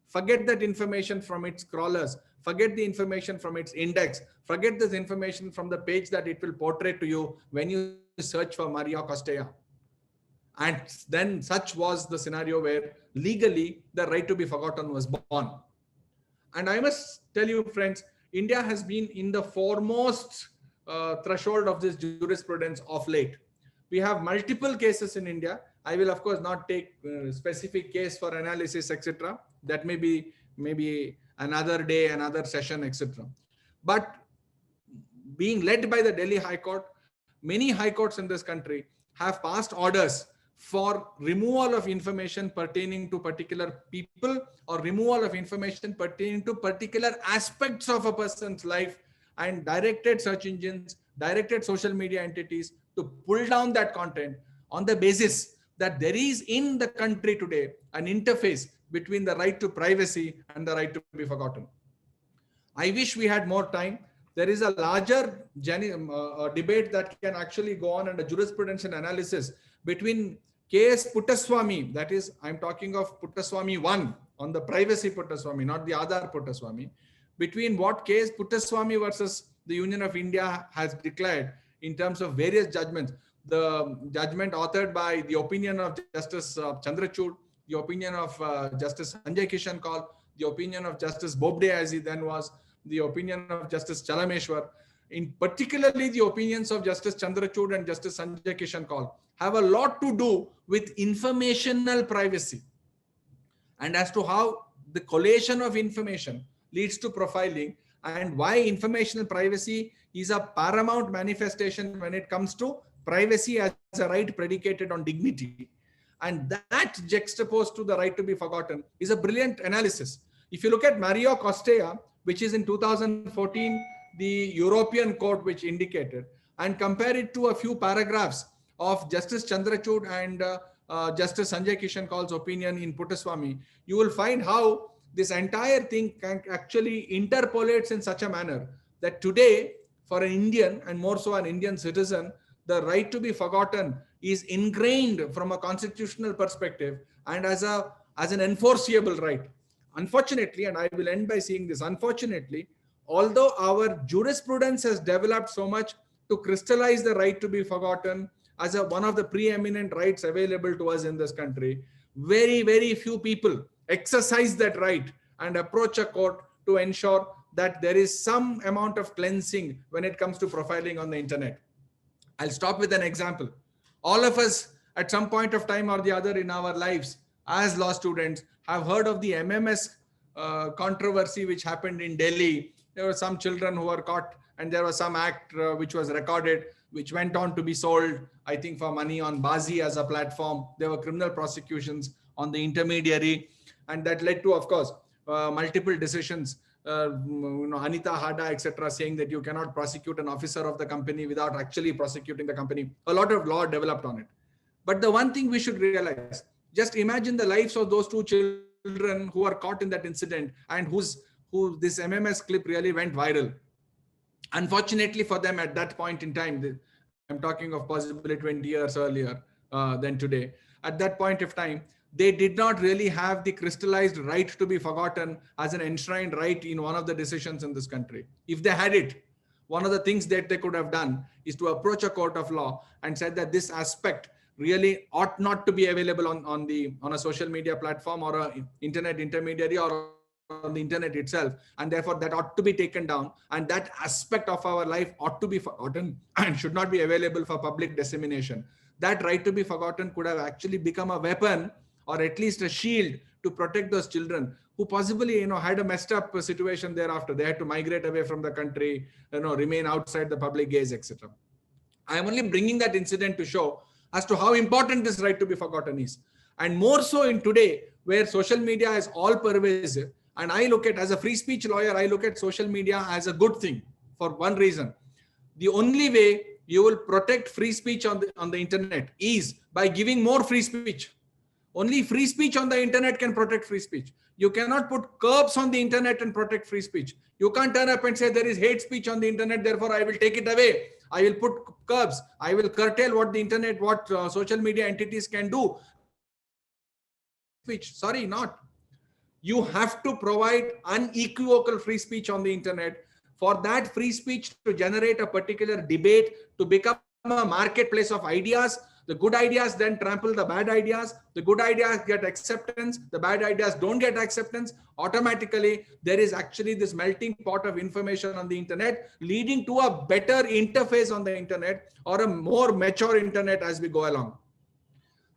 forget that information from its crawlers, forget the information from its index, forget this information from the page that it will portray to you when you search for Maria Costea. And then such was the scenario where legally the right to be forgotten was born. And I must tell you, friends, India has been in the foremost threshold of this jurisprudence of late. We have multiple cases in India. I will, of course, not take specific case for analysis, etc. That may be maybe another day, another session, etc. But being led by the Delhi High Court, many high courts in this country have passed orders for removal of information pertaining to particular people or removal of information pertaining to particular aspects of a person's life, and directed search engines, directed social media entities to pull down that content on the basis that there is in the country today an interface between the right to privacy and the right to be forgotten. I wish we had more time. There is a larger debate that can actually go on, and a jurisprudential analysis between K.S. Puttaswamy, that is, I'm talking of Puttaswamy 1 on the privacy Puttaswamy, not the Aadhaar Puttaswamy, between what K.S. Puttaswamy versus the Union of India has declared in terms of various judgments. The judgment authored by the opinion of Justice Chandrachud, the opinion of Justice Sanjay Kishan Kaul, the opinion of Justice Bobde as he then was, the opinion of Justice Chalameshwar, in particularly the opinions of Justice Chandrachud and Justice Sanjay Kishan Kaul, have a lot to do with informational privacy and as to how the collation of information leads to profiling, and why informational privacy is a paramount manifestation when it comes to privacy as a right predicated on dignity. And that juxtaposed to the right to be forgotten is a brilliant analysis. If you look at Maria Costea, which is in 2014, the European court which indicated, and compare it to a few paragraphs of Justice Chandrachud and Justice Sanjay Kishan Kaul's opinion in Puttaswamy, you will find how this entire thing can actually interpolates in such a manner that today, for an Indian, and more so an Indian citizen, the right to be forgotten is ingrained from a constitutional perspective and as an enforceable right. Unfortunately, and I will end by saying this, unfortunately, although our jurisprudence has developed so much to crystallize the right to be forgotten as one of the preeminent rights available to us in this country, very, very few people exercise that right and approach a court to ensure that there is some amount of cleansing when it comes to profiling on the internet. I'll stop with an example. All of us at some point of time or the other in our lives as law students have heard of the MMS controversy which happened in Delhi. There were some children who were caught, and there was some act which was recorded, which went on to be sold, I think, for money on Bazi as a platform. There were criminal prosecutions on the intermediary, and that led to, of course, multiple decisions. Anita Hada, etc., saying that you cannot prosecute an officer of the company without actually prosecuting the company. A lot of law developed on it. But the one thing we should realize, just imagine the lives of those two children who are caught in that incident and who this MMS clip really went viral. Unfortunately for them at that point in time, I'm talking of possibly 20 years earlier than today. At that point of time, they did not really have the crystallized right to be forgotten as an enshrined right in one of the decisions in this country. If they had it, one of the things that they could have done is to approach a court of law and said that this aspect really ought not to be available on a social media platform or an internet intermediary or on the internet itself, and therefore that ought to be taken down, and that aspect of our life ought to be forgotten and should not be available for public dissemination. That right to be forgotten could have actually become a weapon or at least a shield to protect those children who possibly had a messed up situation thereafter. They had to migrate away from the country, remain outside the public gaze, etc. I am only bringing that incident to show as to how important this right to be forgotten is, and more so in today where social media is all pervasive. And I look at, as a free speech lawyer, I look at social media as a good thing for one reason. The only way you will protect free speech on the internet is by giving more free speech. Only free speech on the internet can protect free speech. You cannot put curbs on the internet and protect free speech. You can't turn up and say there is hate speech on the internet, therefore I will take it away. I will put curbs. I will curtail what the internet, what social media entities can do. Speech. Sorry, not. You have to provide unequivocal free speech on the internet. For that free speech to generate a particular debate, to become a marketplace of ideas, the good ideas then trample the bad ideas. The good ideas get acceptance. The bad ideas don't get acceptance. Automatically, there is actually this melting pot of information on the internet, leading to a better interface on the internet or a more mature internet as we go along.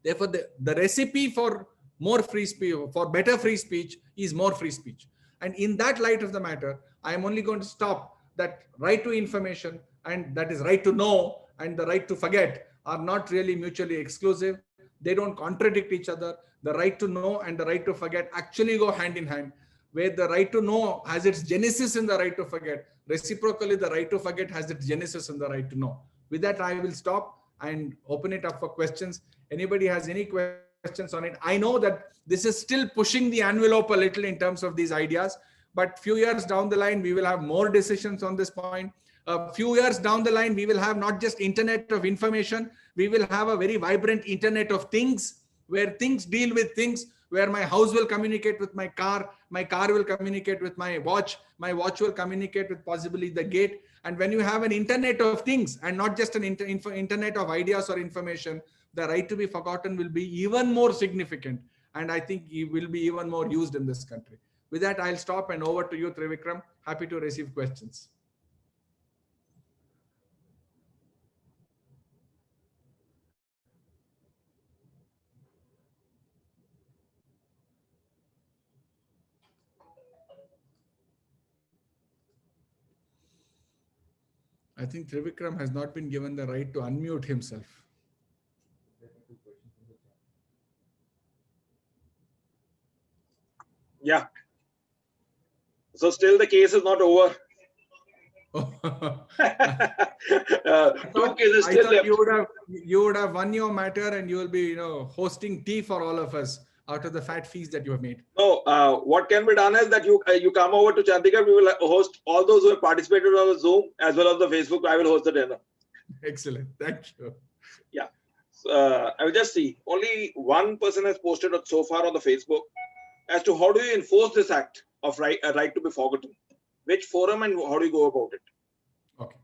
Therefore, the recipe for more free speech, for better free speech, is more free speech. And in that light of the matter, I am only going to stop that right to information, and that is right to know, and the right to forget are not really mutually exclusive. They don't contradict each other. The right to know and the right to forget actually go hand in hand, where the right to know has its genesis in the right to forget. Reciprocally, the right to forget has its genesis in the right to know. With that, I will stop and open it up for questions. Anybody has any questions on it? I know that this is still pushing the envelope a little in terms of these ideas, but few years down the line, we will have more decisions on this point. A few years down the line, we will have not just internet of information, we will have a very vibrant internet of things, where things deal with things, where my house will communicate with my car will communicate with my watch will communicate with possibly the gate. And when you have an internet of things and not just an internet of ideas or information, the right to be forgotten will be even more significant. And I think it will be even more used in this country. With that, I'll stop and over to you, Trivikram. Happy to receive questions. I think Trivikram has not been given the right to unmute himself. Yeah. So still the case is not over. Two cases still left. You would have won your matter, and you will be hosting tea for all of us out of the fat fees that you have made. No, what can be done is that you come over to Chandigarh. We will host all those who have participated on the Zoom as well as the Facebook. I will host the dinner. Excellent. Thank you. Yeah. I will just see. Only one person has posted so far on the Facebook as to how do you enforce this act of right to be forgotten. Which forum and how do you go about it? Okay.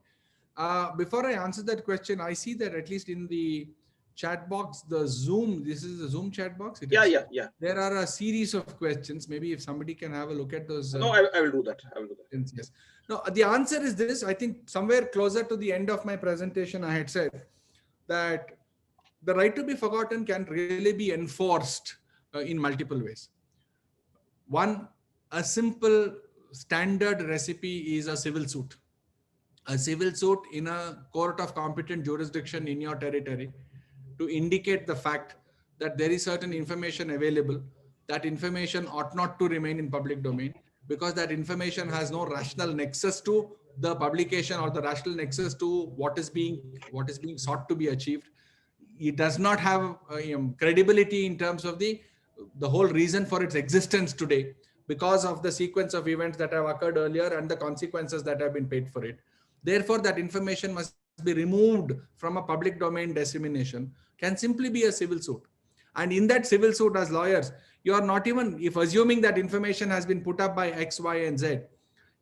Before I answer that question, I see that at least in the chat box, the Zoom, this is the Zoom chat box. Yeah. There are a series of questions. Maybe if somebody can have a look at those. No, I will do that. Yes. No, the answer is this. I think somewhere closer to the end of my presentation, I had said that the right to be forgotten can really be enforced in multiple ways. One, a simple standard recipe is a civil suit. A civil suit in a court of competent jurisdiction in your territory to indicate the fact that there is certain information available that information ought not to remain in public domain, because that information has no rational nexus to the publication or the rational nexus to what is being sought to be achieved. It does not have credibility in terms of the whole reason for its existence today, because of the sequence of events that have occurred earlier and the consequences that have been paid for it. Therefore, that information must be removed from a public domain dissemination, can simply be a civil suit. And in that civil suit, as lawyers, you are not even, if assuming that information has been put up by X, Y, and Z,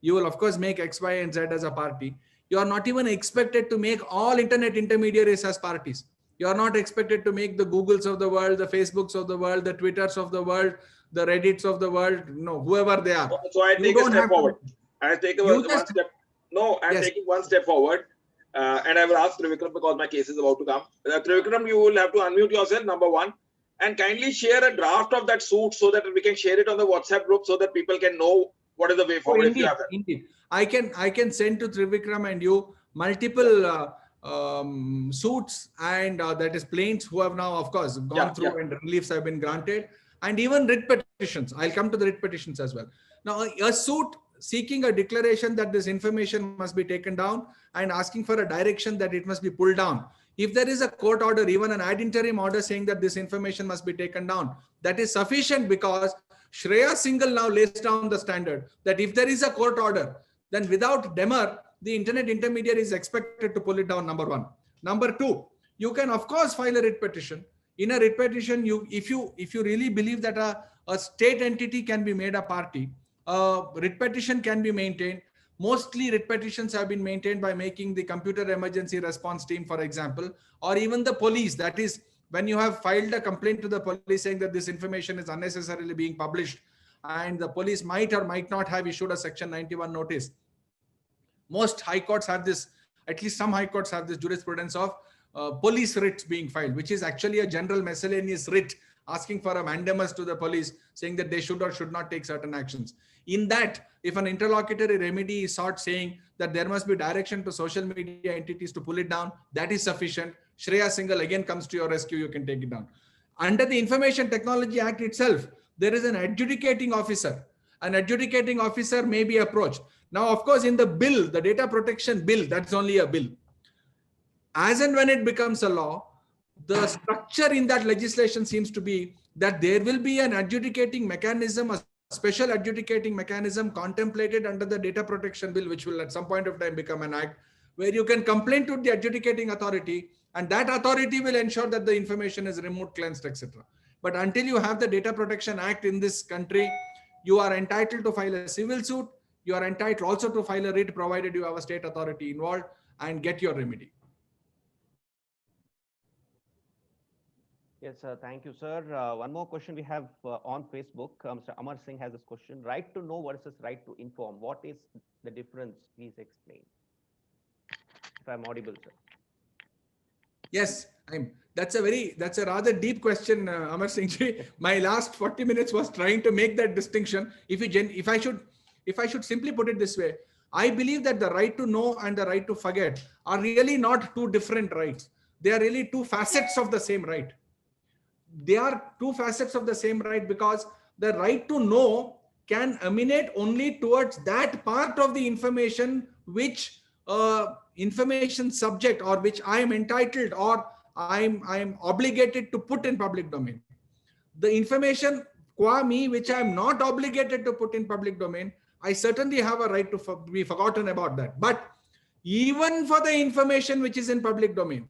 you will of course make X, Y, and Z as a party. You are not even expected to make all internet intermediaries as parties. You are not expected to make the Googles of the world, the Facebooks of the world, the Twitters of the world, the Reddits of the world, whoever they are. So I take a step forward. I take one step. No, I'm taking one step forward. And I will ask Trivikram, because my case is about to come. Trivikram, you will have to unmute yourself, number one, and kindly share a draft of that suit so that we can share it on the WhatsApp group so that people can know what is the way forward. Indeed. I can send to Trivikram and you multiple suits and that is plaints who have now, of course, gone through and reliefs have been granted, and even writ petitions. I'll come to the writ petitions as well. Now, a suit seeking a declaration that this information must be taken down and asking for a direction that it must be pulled down. If there is a court order, even an ad interim order saying that this information must be taken down, that is sufficient, because Shreya Singhal now lays down the standard that if there is a court order, then without demur, the internet intermediary is expected to pull it down, number one. Number two, you can of course file a writ petition. In a writ petition, if you really believe that a state entity can be made a party, writ petition can be maintained. Mostly writ petitions have been maintained by making the computer emergency response team, for example, or even the police. That is, when you have filed a complaint to the police saying that this information is unnecessarily being published, and the police might or might not have issued a Section 91 notice. Most high courts have this, at least some high courts have this jurisprudence of police writs being filed, which is actually a general miscellaneous writ asking for a mandamus to the police saying that they should or should not take certain actions. In that, if an interlocutory remedy is sought saying that there must be direction to social media entities to pull it down, that is sufficient. Shreya Singhal again comes to your rescue, you can take it down. Under the Information Technology Act itself, there is an adjudicating officer. An adjudicating officer may be approached. Now, of course, in the bill, the data protection bill, that's only a bill. As and when it becomes a law, the structure in that legislation seems to be that there will be an adjudicating mechanism, a special adjudicating mechanism contemplated under the data protection bill, which will at some point of time become an act, where you can complain to the adjudicating authority, and that authority will ensure that the information is removed, cleansed, etc. But until you have the Data Protection Act in this country, you are entitled to file a civil suit. You are entitled also to file a writ provided you have a state authority involved and get your remedy. Yes, thank you, sir. One more question we have on Facebook. Mr. Amar Singh has this question: right to know versus right to inform. What is the difference? Please explain. If I'm audible, sir. Yes, that's a rather deep question, Amar Singh ji. My last 40 minutes was trying to make that distinction. If I should simply put it this way, I believe that the right to know and the right to forget are really not two different rights. They are really two facets of the same right. They are two facets of the same right, because the right to know can emanate only towards that part of the information which information subject or which I am entitled or I am obligated to put in public domain. The information qua me which I am not obligated to put in public domain, I certainly have a right to be forgotten about that. But even for the information which is in public domain,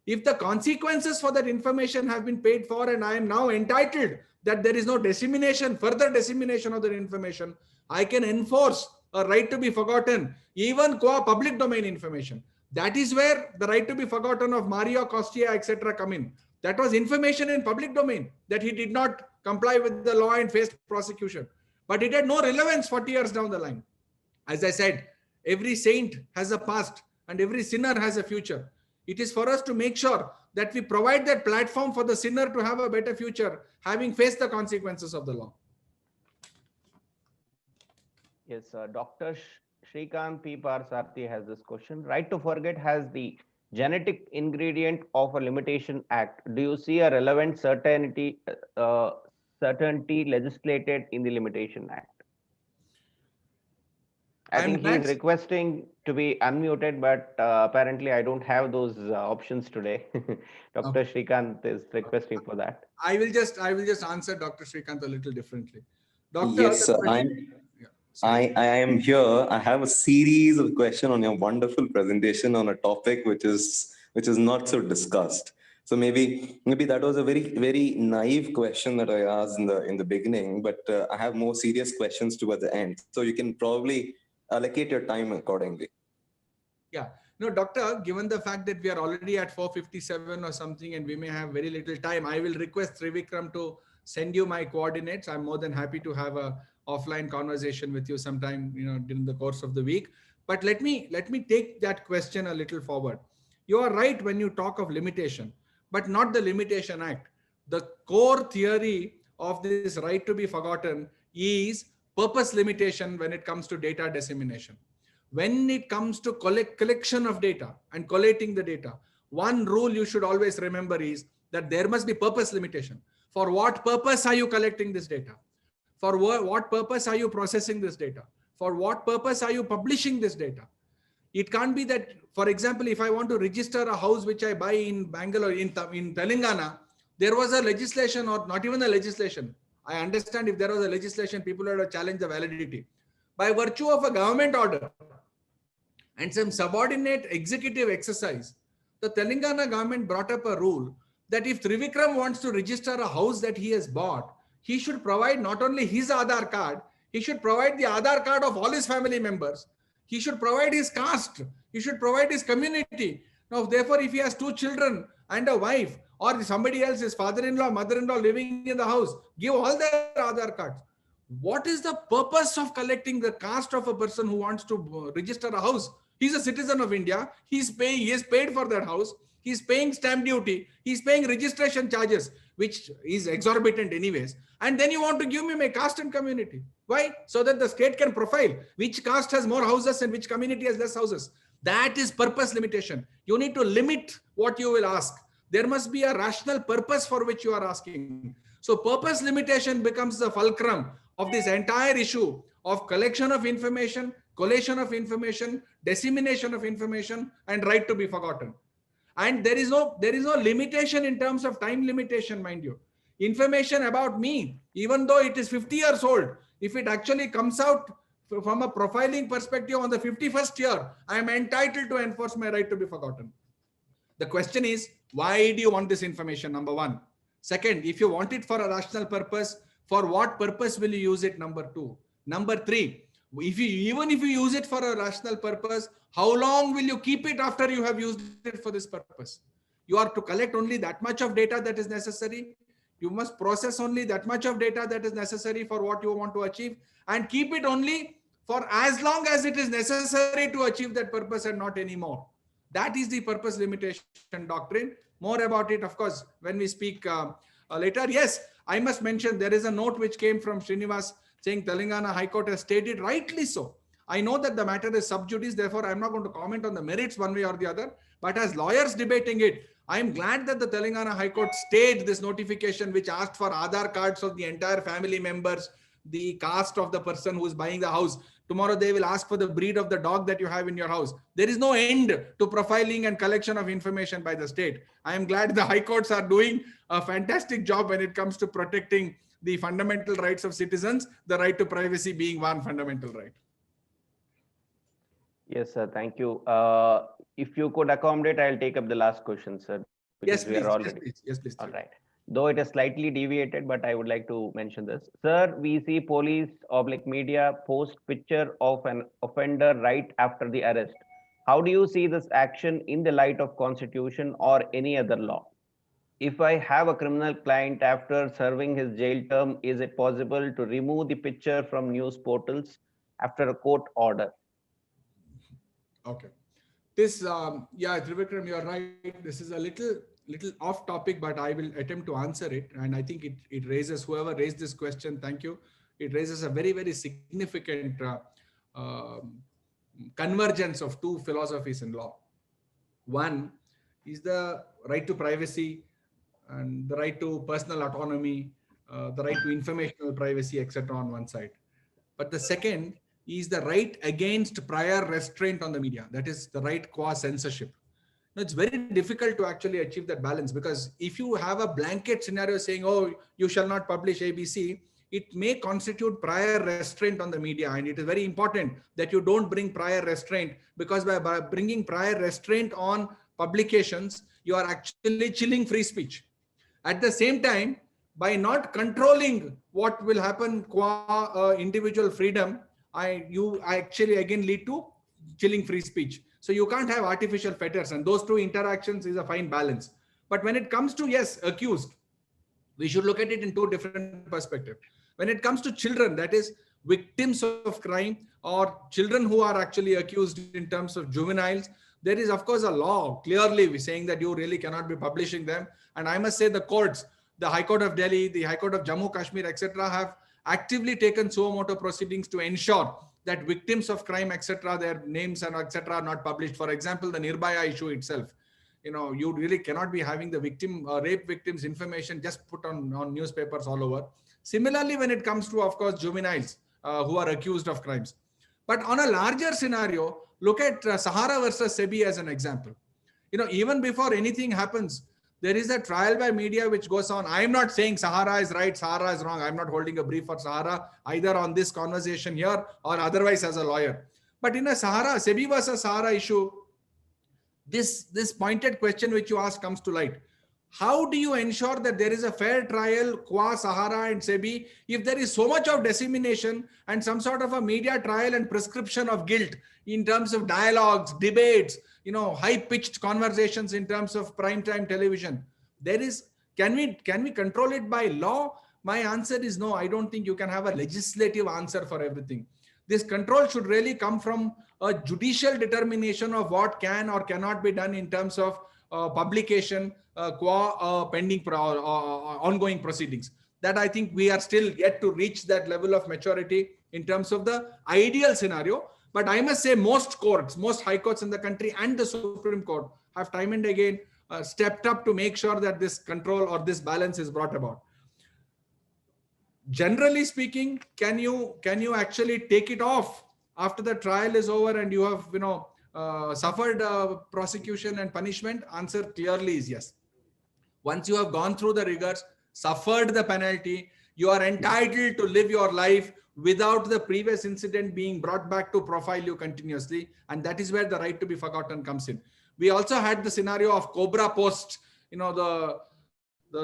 if the consequences for that information have been paid for and I am now entitled that there is no dissemination, further dissemination of that information, I can enforce a right to be forgotten, even qua public domain information. That is where the right to be forgotten of Mario Costia, etc. come in. That was information in public domain that he did not comply with the law and faced prosecution. But it had no relevance 40 years down the line. As I said, every saint has a past and every sinner has a future. It is for us to make sure that we provide that platform for the sinner to have a better future, having faced the consequences of the law. Yes, Dr. Shrikant P. Parsarthi has this question. Right to forget has the genetic ingredient of a limitation act. Do you see a relevant certainty certainty legislated in the Limitation Act? I I'm think he is glad- requesting to be unmuted, but apparently I don't have those options today. Dr. Okay. Srikanth is requesting for that. I will just answer Dr. Srikanth a little differently. Doctor, Yes, the sir. question- Yeah, sorry. I am here. I have a series of questions on your wonderful presentation on a topic which is not so discussed. So maybe that was a very naive question that I asked in the beginning, but I have more serious questions towards the end. So you can probably allocate your time accordingly. Yeah. No, doctor, given the fact that we are already at 4:57 or something and we may have very little time, I will request Trivikram to send you my coordinates. I'm more than happy to have a offline conversation with you sometime, during the course of the week. But let me take that question a little forward. You are right when you talk of limitation, but not the Limitation Act. The core theory of this right to be forgotten is purpose limitation when it comes to data dissemination. When it comes to collection of data and collating the data, one rule you should always remember is that there must be purpose limitation. For what purpose are you collecting this data? For what purpose are you processing this data? For what purpose are you publishing this data? It can't be that, for example, if I want to register a house which I buy in Bangalore, in Telangana, there was a legislation, or not even a legislation. I understand if there was a legislation, people would have challenged the validity. By virtue of a government order and some subordinate executive exercise, the Telangana government brought up a rule that if Trivikram wants to register a house that he has bought, he should provide not only his Aadhaar card, he should provide the Aadhaar card of all his family members. He should provide his caste. He should provide his community. Now, therefore, if he has 2 children and a wife, or somebody else, his father-in-law, mother-in-law living in the house, give all their Aadhaar cards. What is the purpose of collecting the caste of a person who wants to register a house? He's a citizen of India. He is paid for that house. He's paying stamp duty. He's paying registration charges, which is exorbitant anyways. And then you want to give me my caste and community. Why? So that the state can profile which caste has more houses and which community has less houses. That is purpose limitation. You need to limit what you will ask. There must be a rational purpose for which you are asking. So purpose limitation becomes the fulcrum of this entire issue of collection of information, collation of information, dissemination of information, and right to be forgotten. And there is no limitation in terms of time limitation, mind you. Information about me, even though it is 50 years old, if it actually comes out from a profiling perspective on the 51st year, I am entitled to enforce my right to be forgotten. The question is, why do you want this information? Number one. Second, if you want it for a rational purpose, for what purpose will you use it? Number two. Number three, even if you use it for a rational purpose, how long will you keep it after you have used it for this purpose? You are to collect only that much of data that is necessary. You must process only that much of data that is necessary for what you want to achieve, and keep it only for as long as it is necessary to achieve that purpose and not anymore. That is the purpose limitation doctrine. More about it, of course, when we speak later. Yes, I must mention there is a note which came from Srinivas saying Telangana High Court has stated rightly so. I know that the matter is sub judice, therefore I'm not going to comment on the merits one way or the other. But as lawyers debating it, I am glad that the Telangana High Court stayed this notification which asked for Aadhaar cards of the entire family members, the caste of the person who is buying the house. Tomorrow they will ask for the breed of the dog that you have in your house. There is no end to profiling and collection of information by the state. I am glad the high courts are doing a fantastic job when it comes to protecting the fundamental rights of citizens, the right to privacy being one fundamental right. Yes, sir. Thank you. If you could accommodate, I'll take up the last question, sir. Yes, please. Yes, please. All right. Though it is slightly deviated, but I would like to mention this. Sir, we see police/media post picture of an offender right after the arrest. How do you see this action in the light of Constitution or any other law? If I have a criminal client after serving his jail term, is it possible to remove the picture from news portals after a court order? Okay. This, yeah, Trivikram, you're right. This is a little off topic, but I will attempt to answer it. And I think it raises, whoever raised this question, thank you. It raises a very, very significant convergence of two philosophies in law. One is the right to privacy and the right to personal autonomy the right to informational privacy, etc. on one side. But the second is the right against prior restraint on the media. That is the right qua censorship. Now, it's very difficult to actually achieve that balance, because if you have a blanket scenario saying, oh, you shall not publish ABC, it may constitute prior restraint on the media. And it is very important that you don't bring prior restraint, because by bringing prior restraint on publications, you are actually chilling free speech. At the same time, by not controlling what will happen qua individual freedom, you actually again lead to chilling free speech. So you can't have artificial fetters, and those two interactions is a fine balance. But when it comes to, yes, accused, we should look at it in two different perspectives. When it comes to children, that is victims of crime or children who are actually accused in terms of juveniles, there is of course a law clearly saying that you really cannot be publishing them. And I must say the courts, the High Court of Delhi, the High Court of Jammu Kashmir, etc., have actively taken suo motu proceedings to ensure that victims of crime, etc., their names and etc. are not published. For example, the Nirbhaya issue itself, you really cannot be having the victim, rape victims' information just put on newspapers all over. Similarly, when it comes to, of course, juveniles who are accused of crimes. But on a larger scenario, look at Sahara versus SEBI as an example. Even before anything happens, there is a trial by media which goes on. I'm not saying Sahara is right, Sahara is wrong. I'm not holding a brief for Sahara either on this conversation here or otherwise as a lawyer. But in a SEBI versus Sahara issue, this pointed question which you ask comes to light. How do you ensure that there is a fair trial qua Sahara and SEBI if there is so much of dissemination and some sort of a media trial and prescription of guilt in terms of dialogues, debates, high-pitched conversations in terms of primetime television? Can we control it by law? My answer is no. I don't think you can have a legislative answer for everything. This control should really come from a judicial determination of what can or cannot be done in terms of publication qua pending ongoing proceedings. That I think we are still yet to reach that level of maturity in terms of the ideal scenario. But I must say most courts, most high courts in the country and the Supreme Court have time and again stepped up to make sure that this control or this balance is brought about. Generally speaking, can you actually take it off after the trial is over and you have suffered prosecution and punishment? Answer clearly is yes. Once you have gone through the rigors, suffered the penalty, you are entitled to live your life without the previous incident being brought back to profile you continuously. And that is where the right to be forgotten comes in. We also had the scenario of Cobra Post, the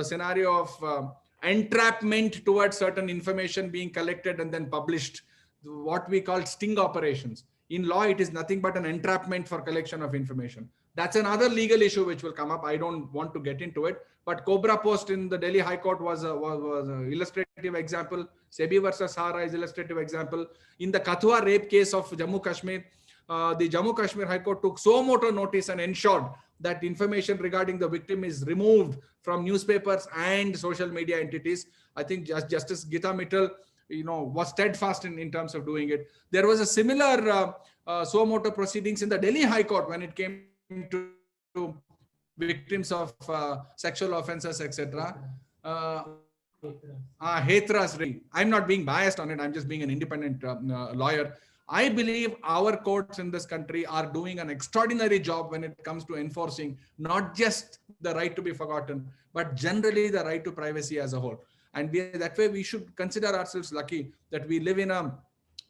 scenario of entrapment towards certain information being collected and then published, what we call sting operations. In law, it is nothing but an entrapment for collection of information. That's another legal issue which will come up. I don't want to get into it, but Cobra Post in the Delhi High Court was an illustrative example. SEBI versus Sahara is illustrative example. In the Kathua rape case of Jammu Kashmir, the Jammu Kashmir High Court took suo motu notice and ensured that information regarding the victim is removed from newspapers and social media entities. I think Justice Geeta Mittal, was steadfast in terms of doing it. There was a similar suo motu proceedings in the Delhi High Court when it came to victims of sexual offences, etc. Hathras. I'm not being biased on it. I'm just being an independent lawyer. I believe our courts in this country are doing an extraordinary job when it comes to enforcing not just the right to be forgotten, but generally the right to privacy as a whole. And that way we should consider ourselves lucky that we live in an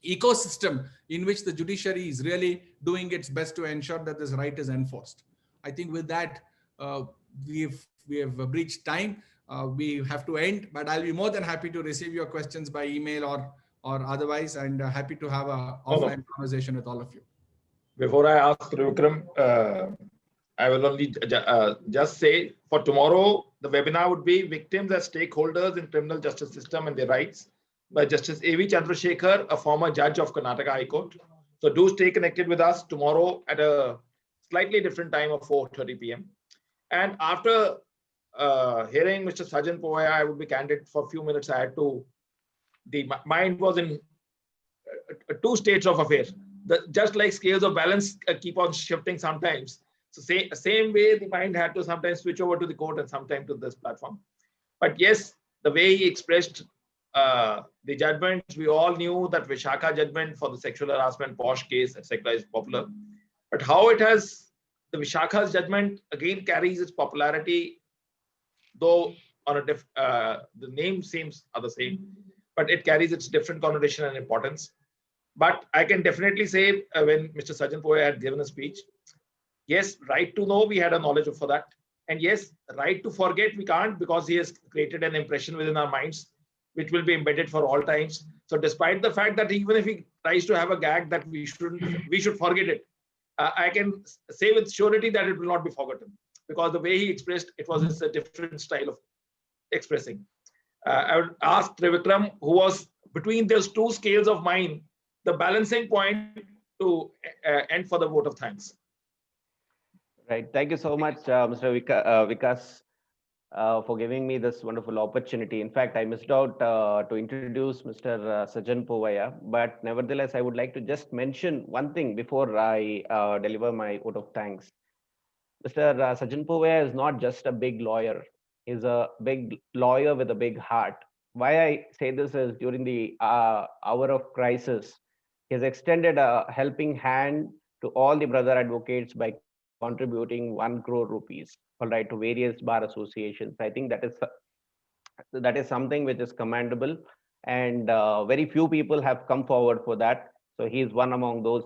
ecosystem in which the judiciary is really doing its best to ensure that this right is enforced. I think with that, we have breached time. We have to end, but I'll be more than happy to receive your questions by email or otherwise, and happy to have an offline conversation with all of you. Before I ask Vikram, I will only just say for tomorrow, the webinar would be Victims as Stakeholders in Criminal Justice System and Their Rights by Justice A.V. Chandrasekhar, a former judge of Karnataka High Court. So do stay connected with us tomorrow at a slightly different time of 4:30 p.m. And after hearing Mr. Sajan Pooya, I would be candid for a few minutes. The mind was in two states of affairs. Just like scales of balance keep on shifting sometimes. So same way the mind had to sometimes switch over to the court and sometimes to this platform. But yes, the way he expressed the judgments, we all knew that Vishakha judgment for the sexual harassment, Posh case, etc. is popular. But how it has, the Vishakha's judgment again carries its popularity, though on a the name seems are the same, but it carries its different connotation and importance. But I can definitely say when Mr. Sajan Poya had given a speech, yes, right to know, we had a knowledge for that. And yes, right to forget, we can't, because he has created an impression within our minds, which will be embedded for all times. So despite the fact that even if he tries to have a gag that we should forget it, I can say with surety that it will not be forgotten, because the way he expressed, it was a different style of expressing. I would ask Trivikram, who was between those two scales of mine, the balancing point to end for the vote of thanks. Right. Thank you so much, Mr. Vikas, for giving me this wonderful opportunity. In fact, I missed out to introduce Mr. Sajan Povaya, but nevertheless, I would like to just mention one thing before I deliver my vote of thanks. Mr. Sajan Povaya is not just a big lawyer. He's a big lawyer with a big heart. Why I say this is during the hour of crisis, he has extended a helping hand to all the brother advocates by contributing 1 crore rupees, all right, to various bar associations. I think that is something which is commendable, and very few people have come forward for that. So he is one among those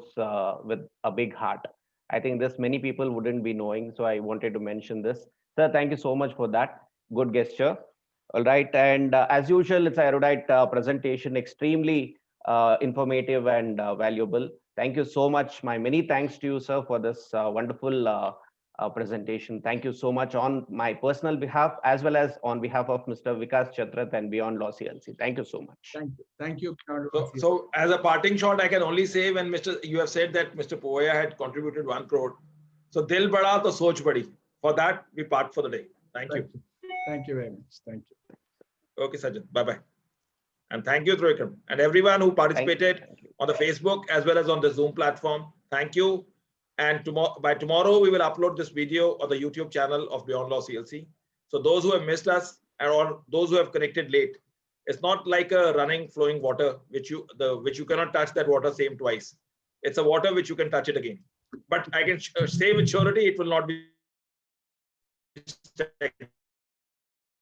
with a big heart. I think this many people wouldn't be knowing, so I wanted to mention this. Sir, thank you so much for that. Good gesture. All right, and as usual, it's a erudite presentation, extremely informative and valuable. Thank you so much. My many thanks to you, sir, for this wonderful presentation. Thank you so much on my personal behalf, as well as on behalf of Mr. Vikas Chatrat and Beyond Law CLC. Thank you so much. Thank you. So as a parting shot, I can only say, when you have said that Mr. Povaya had contributed 1 crore. So dil bada to soch badi. For that, we part for the day. Thank you. Thank you very much. Thank you. Okay, Sajan. Bye-bye. And thank you, Trivikram, and everyone who participated on the Facebook as well as on the Zoom platform. Thank you. And by tomorrow, we will upload this video on the YouTube channel of Beyond Law CLC. So those who have missed us, or those who have connected late, it's not like a running, flowing water, which you cannot touch that water same twice. It's a water which you can touch it again. But I can say with surety, it will not be